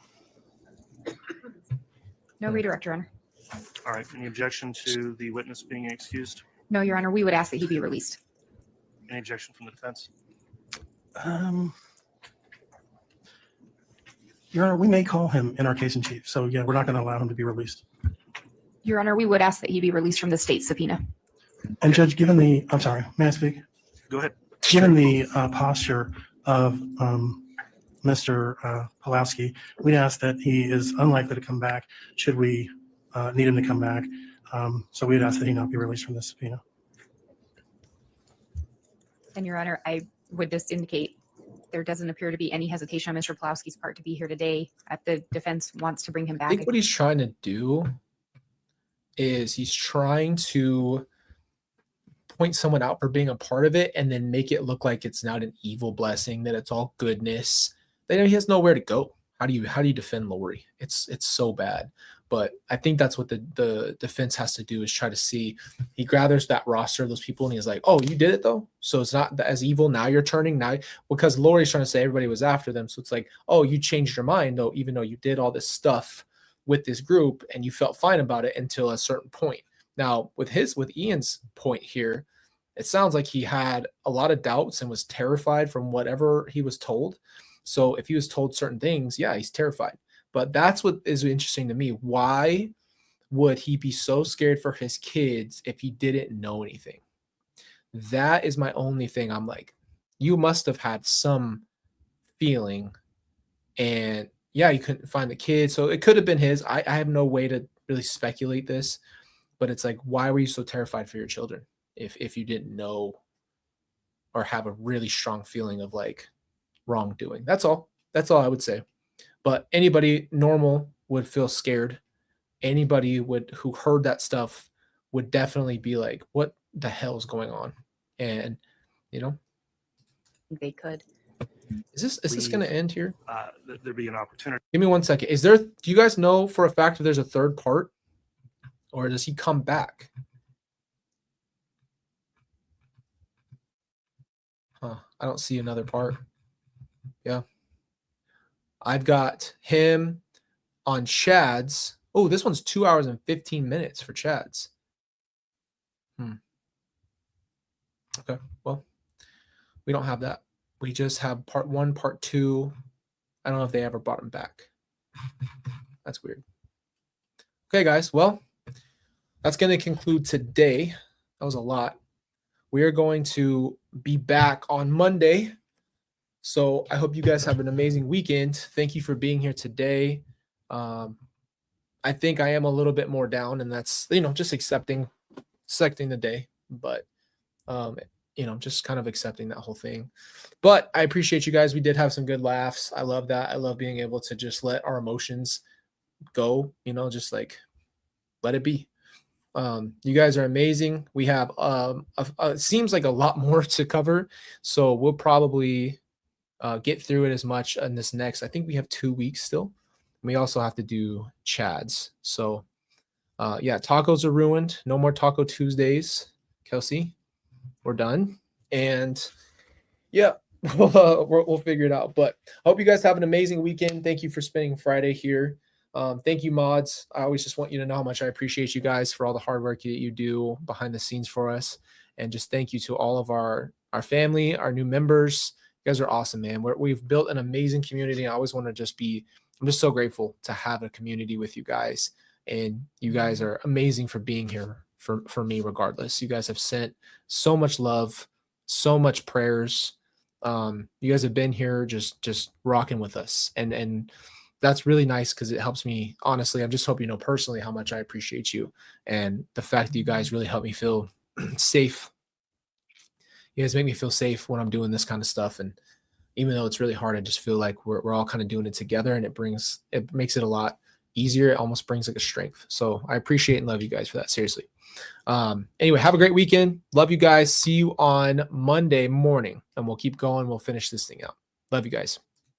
No redirect, Your Honor. All right. Any objection to the witness being excused? No, Your Honor. We would ask that he be released. Any objection from the defense? Your Honor, we may call him in our case in chief. So yeah, we're not going to allow him to be released. Your Honor, we would ask that he be released from the state subpoena. And Judge, I'm sorry, may I speak? Go ahead. Given the posture of Mr. Pawlowski, we'd ask that he is unlikely to come back should we need him to come back. So we'd ask that he not be released from this subpoena. And Your Honor, I would just indicate there doesn't appear to be any hesitation on Mr. Pawlowski's part to be here today. The defense wants to bring him I back. think what he's trying to do is he's trying to point someone out for being a part of it and then make it look like it's not an evil blessing, that it's all goodness. Then he has nowhere to go. How do you defend Lori? It's so bad. But I think that's what the defense has to do, is try to see. He gathers that roster of those people and he's like, oh, you did it though? So it's not as evil. Now you're turning now, because Lori's trying to say everybody was after them. So it's like, oh, you changed your mind though, even though you did all this stuff with this group and you felt fine about it until a certain point. Now with Ian's point here, it sounds like he had a lot of doubts and was terrified from whatever he was told. So if he was told certain things, yeah, he's terrified. But that's what is interesting to me. Why would he be so scared for his kids if he didn't know anything? That is my only thing. I'm like, you must have had some feeling, and yeah, you couldn't find the kids. So it could have been his. I have no way to really speculate this, but it's like, why were you so terrified for your children if you didn't know or have a really strong feeling of like wrongdoing? That's all I would say. But anybody normal would feel scared. Anybody who heard that stuff would definitely be like, what the hell is going on? And They could. is this going to end here? There'd be an opportunity. Give me 1 second. Do you guys know for a fact if there's a third part, or does he come back? I don't see another part. Yeah. I've got him on Chad's. Oh, this one's 2 hours and 15 minutes for Chad's. Okay, well, we don't have that. We just have part 1, part 2. I don't know if they ever brought him back. That's weird. Okay, guys. Well, that's going to conclude today. That was a lot. We are going to be back on Monday. So I hope you guys have an amazing weekend. Thank you for being here today. I think I am a little bit more down, and that's, just accepting the day, but, just kind of accepting that whole thing. But I appreciate you guys. We did have some good laughs. I love that. I love being able to just let our emotions go, just like let it be. You guys are amazing. We have it seems like a lot more to cover, so we'll probably get through it as much in this next. I think we have 2 weeks still. We also have to do Chads. So yeah, tacos are ruined. No more Taco Tuesdays, Kelsey. We're done. And yeah, we'll figure it out. But I hope you guys have an amazing weekend. Thank you for spending Friday here. Thank you, mods. I always just want you to know how much I appreciate you guys for all the hard work that you do behind the scenes for us. And just thank you to all of our family, our new members. You guys are awesome, man. We've built an amazing community. I always want to just be, I'm just so grateful to have a community with you guys. And you guys are amazing for being here for me, regardless. You guys have sent so much love, so much prayers. You guys have been here just rocking with us. And that's really nice because it helps me. Honestly, I just hope you know personally how much I appreciate you and the fact that you guys really help me feel safe. You guys make me feel safe when I'm doing this kind of stuff. And even though it's really hard, I just feel like we're all kind of doing it together, and it makes it a lot easier. It almost brings like a strength. So I appreciate and love you guys for that. Seriously. Anyway, have a great weekend. Love you guys. See you on Monday morning, and we'll keep going. We'll finish this thing out. Love you guys.